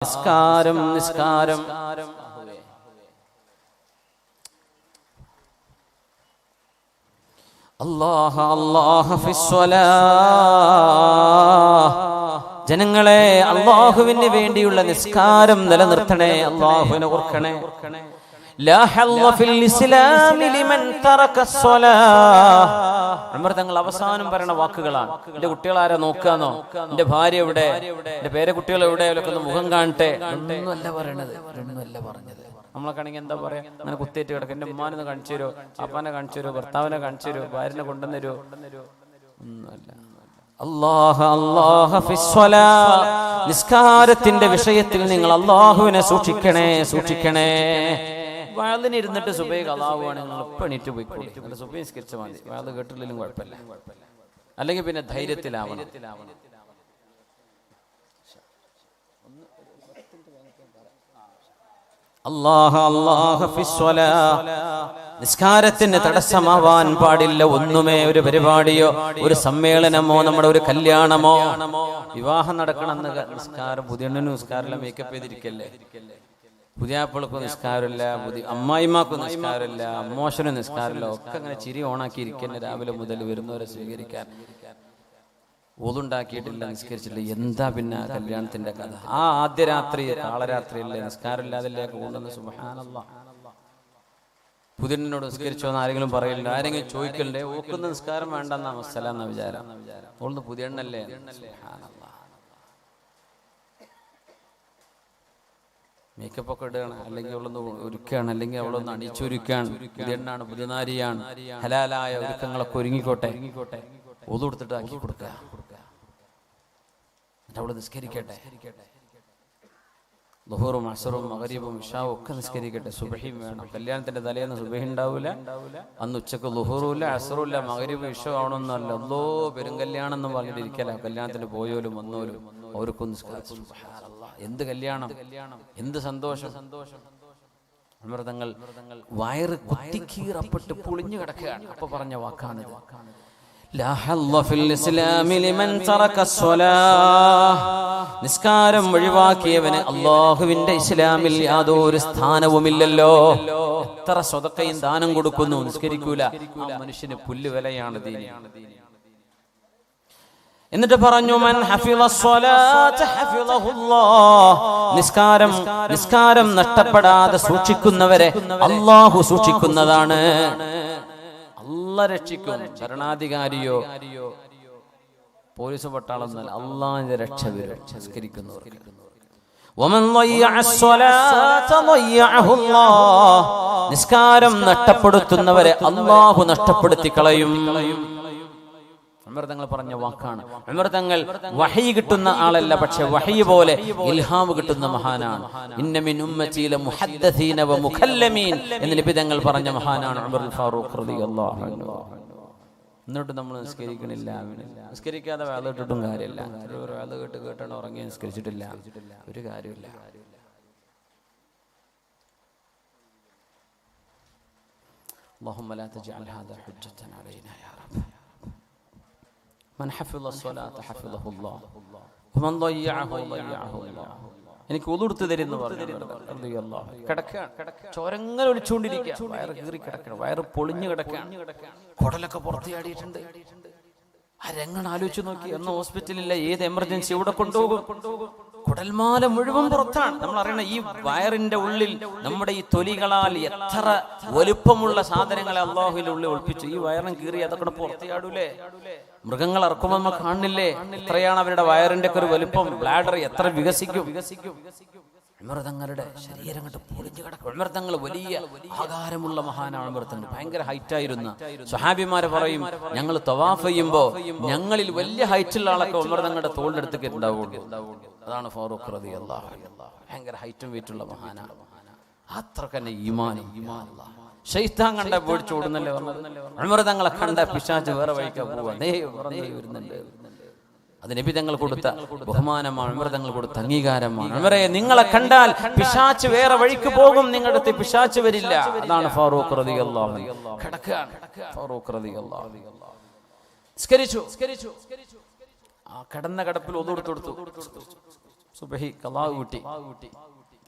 നിസ്കാരം അല്ലാഹു ഫിസ്സലാ. ജനങ്ങളെ, അല്ലാഹുവിന് വേണ്ടിയുള്ള നിസ്കാരം നിലനിർത്തണേ, അല്ലാഹുവിനെ ഓർക്കണേ. ലാ ഹല്ല ഫിൽ ഇസ്ലാമി ലിമൻ തറകസ്സലാ. ഉമർ തങ്ങൾ അവസാനം പറയുന്ന വാക്കുകളാണ്. എന്റെ കുട്ടികളാരാ നോക്കാന്നോ, എന്റെ ഭാര്യ എവിടെ, എന്റെ പേരക്കുട്ടികൾ എവിടെ, അവരൊക്കെ ഒന്ന് മുഖം കാണട്ടെ. ഒന്നുമല്ല പറയണത്, ഒന്നുമല്ല പറഞ്ഞത്. നമ്മളൊക്കെയാണെങ്കിൽ എന്താ പറയാ, അങ്ങനെ കുത്തേറ്റ് കിടക്കും. എന്റെ ഉമ്മാനെ കാണിച്ചു തരുമോ, അപ്പാനെ കാണിച്ചു തരുമോ, ഭർത്താവിനെ കാണിച്ചു തരുമോ, ഭാര്യനെ കൊണ്ടുവന്നരുമോ? ഒന്നുമല്ല. അല്ലാഹു ഫിസ്സലാ. നിസ്കാരത്തിന്റെ വിഷയത്തിൽ നിങ്ങൾ അല്ലാഹുവിനെ സൂക്ഷിക്കണേ. വാതിന് ഇരുന്നിട്ട് സുബൈ ഖളാവുകയാണ്, നിങ്ങൾ ഇപ്പം എണീറ്റ് പോയിക്കോളി. നല്ല സുബൈ നിസ്കരിച്ച മതി, വാത് കേട്ടില്ലെങ്കിലും കുഴപ്പമില്ല. അല്ലെങ്കിൽ പിന്നെ ധൈര്യത്തിലാവണം. അല്ലാഹു ഫിസ്സലാ. നിസ്കാരത്തിന് തടസ്സമാവാൻ പാടില്ല ഒന്നുമേ. ഒരു പരിപാടിയോ ഒരു സമ്മേളനമോ നമ്മുടെ ഒരു കല്യാണമോ വിവാഹം നടക്കണമെന്ന് നിസ്കാരം, പുതിയണ്ണനും നിസ്കാരമില്ല, മേക്കപ്പ് ചെയ്തിരിക്കല്ലേ, പുതിയാപ്പിളക്കും നിസ്കാരമില്ല, അമ്മായിമാക്കും നിസ്കാരമില്ല, അമ്മോശനും നിസ്കാരമില്ല, ഒക്കെ അങ്ങനെ ചിരി ഓണാക്കി ഇരിക്കുന്ന രാവിലെ മുതൽ വരുന്നവരെ സ്വീകരിക്കാൻ. ഓതുണ്ടാക്കിയിട്ടില്ല, നിസ്കരിച്ചിട്ടില്ല. എന്താ പിന്നെ കല്യാണത്തിന്റെ കഥ? ആ ആദ്യ രാത്രി കാളരാത്രിയല്ലേ, നിസ്കാരമില്ലാതല്ലേ കൊണ്ടുവന്ന്. സുബ്ഹാനല്ലാഹ്. പുതിയനോട് നിസ്കരിച്ചോന്ന് ആരെങ്കിലും പറയില്ല, ആരെങ്കിലും ചോദിക്കണ്ടേ? ഓക്കുന്ന നിസ്കാരം വേണ്ടെന്നാ മസ്സലാന്ന വിചാരം. ഓളന്ന് പുതിയണ്ണല്ലേ. മേക്കപ്പ് ഒക്കെ ഇടുകയാണ്, അല്ലെങ്കിൽ അവളൊന്ന് ഒരുക്കുകയാണ്, അല്ലെങ്കിൽ അവളൊന്ന് അണിച്ചൊരുക്കുകയാണ്. പുതിയണ്ണാണ്, പുതിയനാരിയാണ്, ഹലാലായ ഒരുക്കങ്ങളൊക്കെ ഒരുങ്ങിക്കോട്ടെ. ഒതു കൊടുത്തിട്ട് ആക്കി കൊടുക്കുക, അവള് നിസ്കരിക്കട്ടെ. ളുഹറും അസ്റും മഗ്രിബും ഇശാവും ഒക്കെ നിസ്കരിക്കട്ടെ. സുബ്ഹിയും വേണം. കല്യാണത്തിന്റെ തലേന്ന് സുബ്ഹി ഉണ്ടാവില്ല, അന്ന് ഉച്ചക്ക് ളുഹറുമില്ല, അസ്റുമില്ല, മഗ്രിബും ഇശാവും ആവണമെന്നല്ല. അല്ലോ പെരുങ്കല്യാണം എന്ന് പറഞ്ഞിട്ടിരിക്കല. കല്യാണത്തിന് പോയോലും വന്നോലും അവർക്കും നിസ്കരിച്ചു. എന്ത് കല്യാണം, എന്ത് സന്തോഷം. ഉമർ തങ്ങൾ വയറ് കുത്തിക്കീറപ്പെട്ട് പൊളിഞ്ഞു കിടക്കുകയാണ്. അപ്പൊ പറഞ്ഞ വാക്കാണിത്. ലാ ഹല്ല ഫിൽ ഇസ്ലാമി ലിമൻ തറകസ്സലാ. നിസ്കാരം ഒഴിവാക്കിയവന് അല്ലാഹുവിന്റെ ഇസ്ലാമിൽ യാതൊരു സ്ഥാനവുമില്ലല്ലോ. എത്ര സ്വതക്കയും ദാനം കൊടുക്കുന്നു, നിസ്കരിക്കൂല. ആ മനുഷ്യന് പുല്ലുവിലയാണ് ദീൻ. എന്നിട്ട് പറഞ്ഞു, മൻ ഹഫിളസ്സലാത ഹഫിളഹുല്ലാഹ്. നിസ്കാരം നഷ്ടപ്പെടാതെ സൂക്ഷിക്കുന്നവരെ അല്ലാഹു സൂക്ഷിക്കുന്നതാണ്. അല്ലാഹ് രക്ഷിക്കും. ഭരണാധികാരിയോ പോലീസ് പട്ടാളൊന്നല്ല, അല്ലാഹുവിന്റെ രക്ഷ വരും നിസ്കരിക്കുന്നവർക്ക്. വമൻ ളയ്യഅസ്സലാത ളയ്യഅഹുല്ലാഹ്. നിസ്കാരം നഷ്ടപ്പെടുത്തുന്നവരെ അല്ലാഹു നഷ്ടപ്പെടുത്തി കളയും. ഉമർ തങ്ങൾ പറഞ്ഞ വാക്കാണ്. ഉമർ തങ്ങൾ വഹി കിട്ടുന്ന ആളല്ല, പക്ഷെ വഹി പോലെ ഇൽഹാം കിട്ടുന്ന മഹാനാണ്. ഇന്ന മിൻ ഉമ്മതി ലമുഹദ്ദസീന വമുഖല്ലമീൻ എന്ന് നബി തങ്ങൾ പറഞ്ഞ മഹാനാണ് ഉമർ ഫാറൂഖ് റളിയല്ലാഹു അൻഹു. എന്നിട്ട് നമ്മൾ നിസ്കരിക്കണില്ല, നിസ്കരിക്കാതെ വേല കേട്ടിട്ടും കാര്യമില്ല. ഒരു വേല കേട്ടാണ് ഉറങ്ങി, നിസ്കരിച്ചിട്ടില്ല, ഒരു കാര്യമില്ല. അല്ലാഹുമ്മ ലാ തജ്അൽ ഹാദാ ഹുജ്ജത്തൻ അലൈനാ യാ റബ്ബ്. മൻ ഹഫിളസ്സലാത ഹഫിളഹുല്ലാഹ് വമൻ ളയ്യഅഹു ളയ്യഅഹുല്ലാഹ്. എനിക്ക് ഉളുർത്ത് തരുന്നു പറഞ്ഞു. ചോരങ്ങൾ ഒളിച്ചുകൊണ്ടിരിക്കുക, വയറ് കീറി കിടക്കണം, വയറ് പൊളിഞ്ഞു കിടക്കുകയാണ്, കുടലൊക്കെ പുറത്ത് ചാടിയിട്ടുണ്ട്. ആ രംഗം ആലോചിച്ച് നോക്കി. ഒന്നും ഹോസ്പിറ്റലില്ല, ഏത് എമർജൻസി ഇവിടെ കൊണ്ടുപോകും? കുടൽമാല മുഴുവൻ പുറത്താണ്. നമ്മൾ അറിയണം, ഈ വയറിന്റെ ഉള്ളിൽ നമ്മുടെ ഈ തൊലികളാൽ എത്ര വലുപ്പമുള്ള സാധനങ്ങളെ അല്ലാഹുവിന്റെ ഉള്ളിൽ ഒളിപ്പിച്ചു. ഈ വയറും കീറി അതൊക്കെ പുറത്ത് ചാടൂലേ? മൃഗങ്ങൾ ഇറക്കുമ്പോൾ നമ്മൾ കാണില്ലേ എത്രയാണ് അവരുടെ വയറിന്റെ ഒക്കെ ഒരു വലുപ്പം, ബ്ലാഡർ എത്ര വികസിക്കും. ഉമർ തങ്ങളുടെ ശരീരം കണ്ട് പൊളിഞ്ഞു കിടക്കും. ഉമർ തങ്ങൾ വലിയ ആകാരമുള്ള മഹാനാണ്. ഉമർ തങ്ങൾ ഭയങ്കര ഹൈറ്റ് ആയിരുന്ന. സ്വഹാബിമാര് പറയും, ഞങ്ങൾ തവാഫ് ചെയ്യുമ്പോ ഞങ്ങളിൽ വലിയ ഹൈറ്റുള്ള ആളൊക്കെ ഉമർ തങ്ങളുടെ തോളിന്റെ അടുത്തേക്ക് ഉണ്ടാവുള്ളൂ. അതാണ് ഫാറൂഖ് റളിയല്ലാഹു അൻഹു. ഭയങ്കര ഹൈറ്റും വെയിറ്റുള്ള മഹാനാണ്. അത്ര തന്നെ ഈമാൻ. ശൈത്താൻ കണ്ട പേടിച്ചോടുന്നല്ലേ പറഞ്ഞത്. ഉമർ തങ്ങളെ കണ്ട പിശാച് വേറെ വഴിക്കാ പോവാ, വരുന്നുണ്ട്. അത് നബി തങ്ങൾ കൊടുത്ത ബഹുമാനമാണ്, ഉമർ തങ്ങൾ കൊടുത്ത അംഗീകാരമാണ്. ഉമറേ, നിങ്ങളെ കണ്ടാൽ പിശാച് വേറെ വഴിക്ക് പോകും, നിങ്ങളുടെ അടുത്ത് പിശാച് വരില്ല. അതാണ് ഫാറൂഖ് റളിയല്ലാഹു അൻഹു. ഫാറൂഖ് റളിയല്ലാഹു അൻഹു സ്കരിച്ചു. ആ കടന്ന കടപ്പിൽ ഒതു കൊടുത്തു. സുബഹി ഖളാ കൂട്ടി,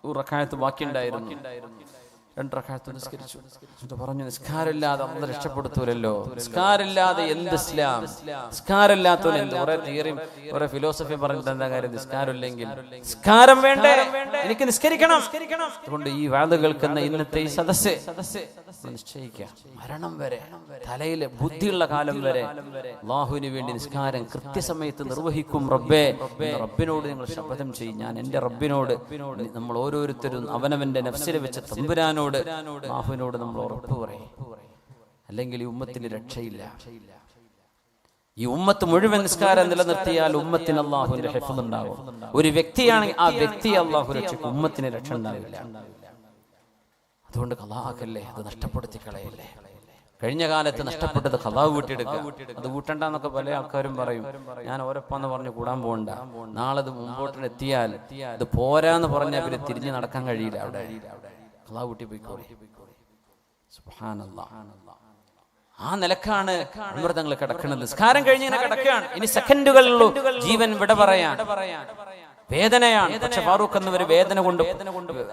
ഒരു റക്അത്ത് ബാക്കിയുണ്ടായിരുന്നു, 2 റക്അത്ത് നിസ്കരിച്ചു. എന്നിട്ട് പറഞ്ഞു, നിസ്കാരമില്ലാതെ അള്ളാഹ് രക്ഷപ്പെടുത്തൂലല്ലോ, നിസ്കാരമില്ലാതെ എന്ത് ഇസ്ലാം, നിസ്കാരമില്ലാത്തവൻ എന്ത്. കുറെ തിയറിയും കുറെ ഫിലോസഫി പറഞ്ഞിട്ട് എന്താ കാര്യം, നിസ്കാരമില്ലെങ്കിൽ നിസ്കാരം വേണ്ടേ, എനിക്ക് നിസ്കരിക്കണം. അതുകൊണ്ട് ഈ വാദ കേൾക്കുന്ന ഇന്നത്തെ ഈ സദസ്സ് നിശ്ചയിക്കുക, മരണം വരെ, തലയിലെ ബുദ്ധിയുള്ള കാലം വരെ അല്ലാഹുവിന് വേണ്ടി നിസ്കാരം കൃത്യസമയത്ത് നിർവഹിക്കും റബ്ബേ. റബ്ബിനോട് നിങ്ങൾ ശപഥം ചെയ്യും. ഞാൻ എൻ്റെ റബ്ബിനോട്, നമ്മൾ ഓരോരുത്തരും അവനവന്റെ നഫ്സിനെ വെച്ച തമ്പുരാനോട്, അല്ലാഹുവിനോട് നമ്മൾ ഉറപ്പ് പറയും. അല്ലെങ്കിൽ ഈ ഉമ്മത്തിന് രക്ഷയില്ല. ഈ ഉമ്മത്ത് മുഴുവൻ നിസ്കാരം നിലനിർത്തിയാൽ ഉമ്മത്തിന് അല്ലാഹുവിന്റെ ഹിഫ്ള് ഉണ്ടാവും. ഒരു വ്യക്തിയാണെങ്കിൽ ആ വ്യക്തിയെ അല്ലാഹു രക്ഷിക്കും, ഉമ്മത്തിന് രക്ഷ ഉണ്ടാവില്ല. അതുകൊണ്ട് ഖളാഅല്ലേ, അത് നഷ്ടപ്പെടുത്തി കളയല്ലേ. കഴിഞ്ഞ കാലത്ത് നഷ്ടപ്പെട്ടത് ഖളാ വീട്ടിയെടുക്കുക. അത് വീട്ടണ്ടെന്നൊക്കെ പല ആൾക്കാരും പറയും. ഞാൻ ഓരപ്പാന്ന് പറഞ്ഞ് കൂടാൻ പോകണ്ട, നാളെ അത് മുമ്പോട്ട് എത്തിയാൽ ഇത് പോരാന്ന് പറഞ്ഞാൽ പിന്നെ തിരിഞ്ഞു നടക്കാൻ കഴിയില്ല. അവിടെ ഖളാ വീട്ടി പോയിക്കോളി. സുബ്ഹാനല്ലാഹ്. ആ നിലക്കാണ് ഉമർ തങ്ങൾ കിടക്കുന്നത്. നിസ്കാരം കഴിഞ്ഞ് ഇങ്ങനെ കിടക്കുകയാണ്. ഇനി സെക്കൻഡുകളിലുള്ളൂ ജീവൻ വിട പറയാൻ. വേദനയാണ്. പക്ഷെ ഫാറൂഖ് എന്നവർ വേദന കൊണ്ട്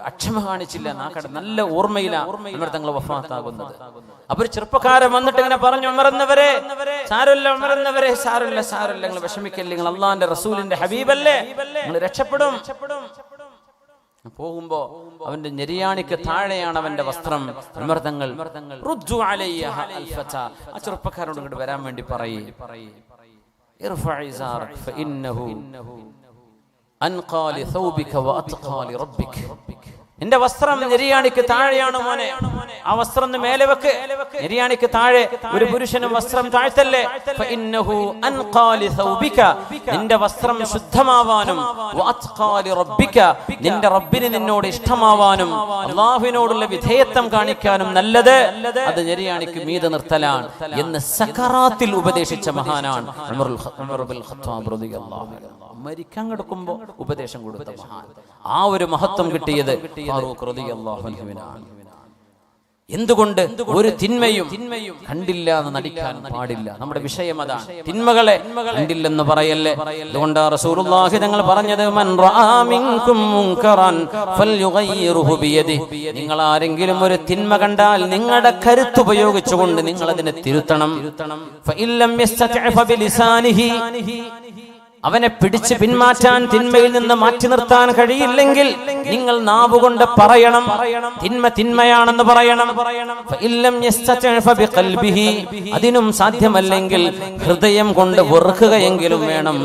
അക്ഷമ കാണിച്ചില്ല. നല്ല ഓർമ്മയിലാണ് ഉമർ തങ്ങൾ വഫാത്താകുന്നത്. അവർ ചെറുപ്പക്കാരൻ വന്നിട്ട് ഇങ്ങനെ പറഞ്ഞു, ഉമർന്നവരെ സാരമില്ല, ഉമർന്നവരെ സാരമില്ല, സാരമില്ല, നിങ്ങൾ വിഷമിക്കല്ലേ, നിങ്ങൾ അള്ളാന്റെ റസൂലിന്റെ ഹബീബല്ലേ, നിങ്ങൾ രക്ഷപ്പെടും. പോകുമ്പോ അവന്റെ ഞെരിയാണിക്ക് താഴെയാണ് അവന്റെ വസ്ത്രം. ഉമർ തങ്ങൾ ആ ചെറുപ്പക്കാരോട് ഇങ്ങോട്ട് വരാൻ വേണ്ടി പറയേ, എന്റെ വസ്ത്രം നെരിയാണിക്ക് താഴെയാണ് മോനെ, ആ വസ്ത്രം മേലെ വെക്ക്. നെരിയാണിക്ക് താഴെ ഒരു പുരുഷനും വസ്ത്രം താഴ്ത്തല്ലേ. നിന്റെ വസ്ത്രം ശുദ്ധമാവാനും നിന്റെ റബ്ബിന് നിന്നോട് ഇഷ്ടമാവാനും അല്ലാഹുവിനോടുള്ള വിധേയത്വം കാണിക്കാനും നല്ലത് അത് നെരിയാണിക്ക് മീതെ നിർത്തലാണ് എന്ന് സക്കറാത്തിൽ ഉപദേശിച്ച മഹാനാണ് ഉമർ ഇബ്നുൽ ഖത്താബ് റളിയല്ലാഹു അൻഹു. മരിക്കാൻ കിടക്കുമ്പോ ഉപദേശം കൊടുത്ത മഹാൻ. ആ ഒരു മഹത്വം കിട്ടിയത് ഫാറൂഖ് റളിയല്ലാഹു അൻഹുവിനാണ്. എന്തുകൊണ്ട് ഒരു തിന്മയും കണ്ടില്ല എന്ന് നടിക്കാൻ പാടില്ല. നമ്മുടെ വിഷയം അതാണ്. തിന്മകളെ കണ്ടില്ലെന്ന് പറയല്ലേ. അതുകൊണ്ട് റസൂലുള്ളാഹി തങ്ങൾ പറഞ്ഞത്, മൻ റആ മിൻകും മുൻകറൻ ഫൽയുഗയ്യിറുഹു ബിയദിഹി. നിങ്ങൾ ആരെങ്കിലും ഒരു തിന്മ കണ്ടാൽ നിങ്ങളുടെ കരുത്ത് ഉപയോഗിച്ചുകൊണ്ട് നിങ്ങൾ അതിനെ തിരുത്തണം. ഫഇല്ലം യസ്തതിഅ ഫബിലിസാനിഹി. അവനെ പിടിച്ച് പിന്മാറ്റാൻ, തിന്മയിൽ നിന്ന് മാറ്റി നിർത്താൻ കഴിയില്ലെങ്കിൽ നിങ്ങൾ നാവുകൊണ്ട് പറയണം, തിന്മ തിന്മയാണെന്ന് പറയണം. അതിനും സാധ്യമല്ലെങ്കിൽ ഹൃദയം കൊണ്ട് വെറുക്കുകയെങ്കിലും വേണം.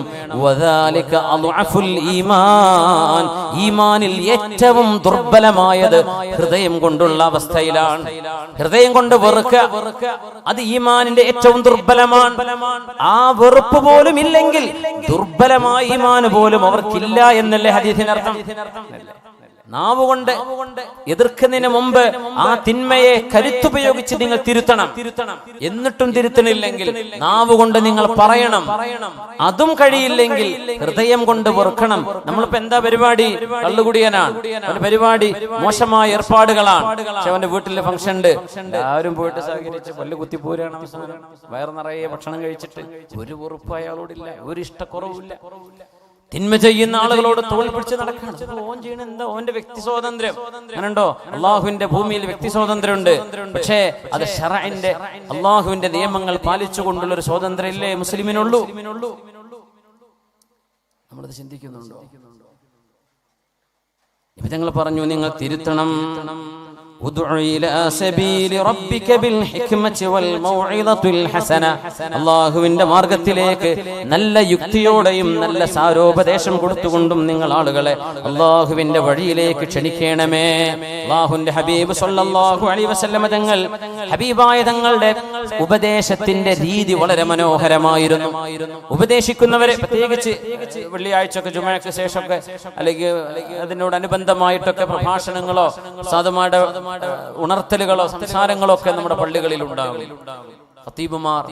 ഈമാനിൽ ഏറ്റവും ദുർബലമായത് ഹൃദയം കൊണ്ടുള്ള അവസ്ഥയിലാണ്. ഹൃദയം കൊണ്ട് വെറുക്കുക, അത് ഈമാനിന്റെ ഏറ്റവും ദുർബലമാണ്. ആ വെറുപ്പ് പോലും ഇല്ലെങ്കിൽ ദുർബലമായ ഈമാൻ പോലും അവർക്കില്ല എന്നല്ലേ ഹദീസിനർത്ഥം. നാവുകൊണ്ട് എതിർക്കുന്നതിന് മുമ്പ് ആ തിന്മയെ കരുത്തുപയോഗിച്ച് നിങ്ങൾ തിരുത്തണം. എന്നിട്ടും തിരുത്തണില്ലെങ്കിൽ നാവുകൊണ്ട് നിങ്ങൾ പറയണം. അതും കഴിയില്ലെങ്കിൽ ഹൃദയം കൊണ്ട് വെറുക്കണം. നമ്മളിപ്പോ എന്താ പരിപാടി? കള്ളുകുടിയനാണ്, അവന്റെ പരിപാടി മോശമായ ഏർപ്പാടുകളാണ്. പക്ഷെ അവന്റെ വീട്ടിലെ ഫംഗ്ഷൻ ഉണ്ട്, ആരും പോയിട്ട് സഹകരിച്ച് പല്ല് കുത്തിപ്പോരാണ്. വയറ് നിറയെ ഭക്ഷണം കഴിച്ചിട്ട് ഒരു വെറുപ്പ് അയാളോടില്ല, ഒരു ഇഷ്ടക്കുറവില്ല. തിന്മ ചെയ്യുന്ന ആളുകളോട് തോൾ പിടിച്ച് നടക്കണം. ഓൻ ചെയ്യണ എന്താ? ഓന്റെ വ്യക്തി സ്വാതന്ത്ര്യം അങ്ങനെയുണ്ടോ? അള്ളാഹുവിന്റെ ഭൂമിയിൽ വ്യക്തി സ്വാതന്ത്ര്യം ഉണ്ട്. പക്ഷേ അത് ശറഇന്റെ അള്ളാഹുവിന്റെ നിയമങ്ങൾ പാലിച്ചുകൊണ്ടുള്ള ഒരു സ്വാതന്ത്ര്യം ഇല്ലേ മുസ്ലിമിനുള്ളൂ? നമ്മളത് ചിന്തിക്കുന്നുണ്ടോ? ഞങ്ങൾ പറഞ്ഞു, നിങ്ങൾ തിരുത്തണം. അല്ലാഹുവിന്റെ മാർഗത്തിലേക്ക് നല്ല യുക്തിയോടെയും നല്ല സാരോപദേശം കൊടുത്തുകൊണ്ടും നിങ്ങൾ ആളുകളെ അല്ലാഹുവിന്റെ വഴിയിലേക്ക് ക്ഷണിക്കണമേ. അല്ലാഹുവിന്റെ ഹബീബ് സ്വല്ലല്ലാഹു അലൈഹി വസല്ലം തങ്ങൾ, ഹബീബായ തങ്ങളുടെ ഉപദേശത്തിന്റെ രീതി വളരെ മനോഹരമായിരുന്നു. ഉപദേശിക്കുന്നവരെ പ്രത്യേകിച്ച് വെള്ളിയാഴ്ചയൊക്കെ ജുമഅക്ക് ശേഷമൊക്കെ അല്ലെങ്കിൽ അതിനോടനുബന്ധമായിട്ടൊക്കെ പ്രഭാഷണങ്ങളോ സാധുമാരുടെ ഉണർത്തലുകളോ സംസാരങ്ങളോ ഒക്കെ നമ്മുടെ പള്ളികളിൽ ഉണ്ടാകും. ഖതീബുമാർ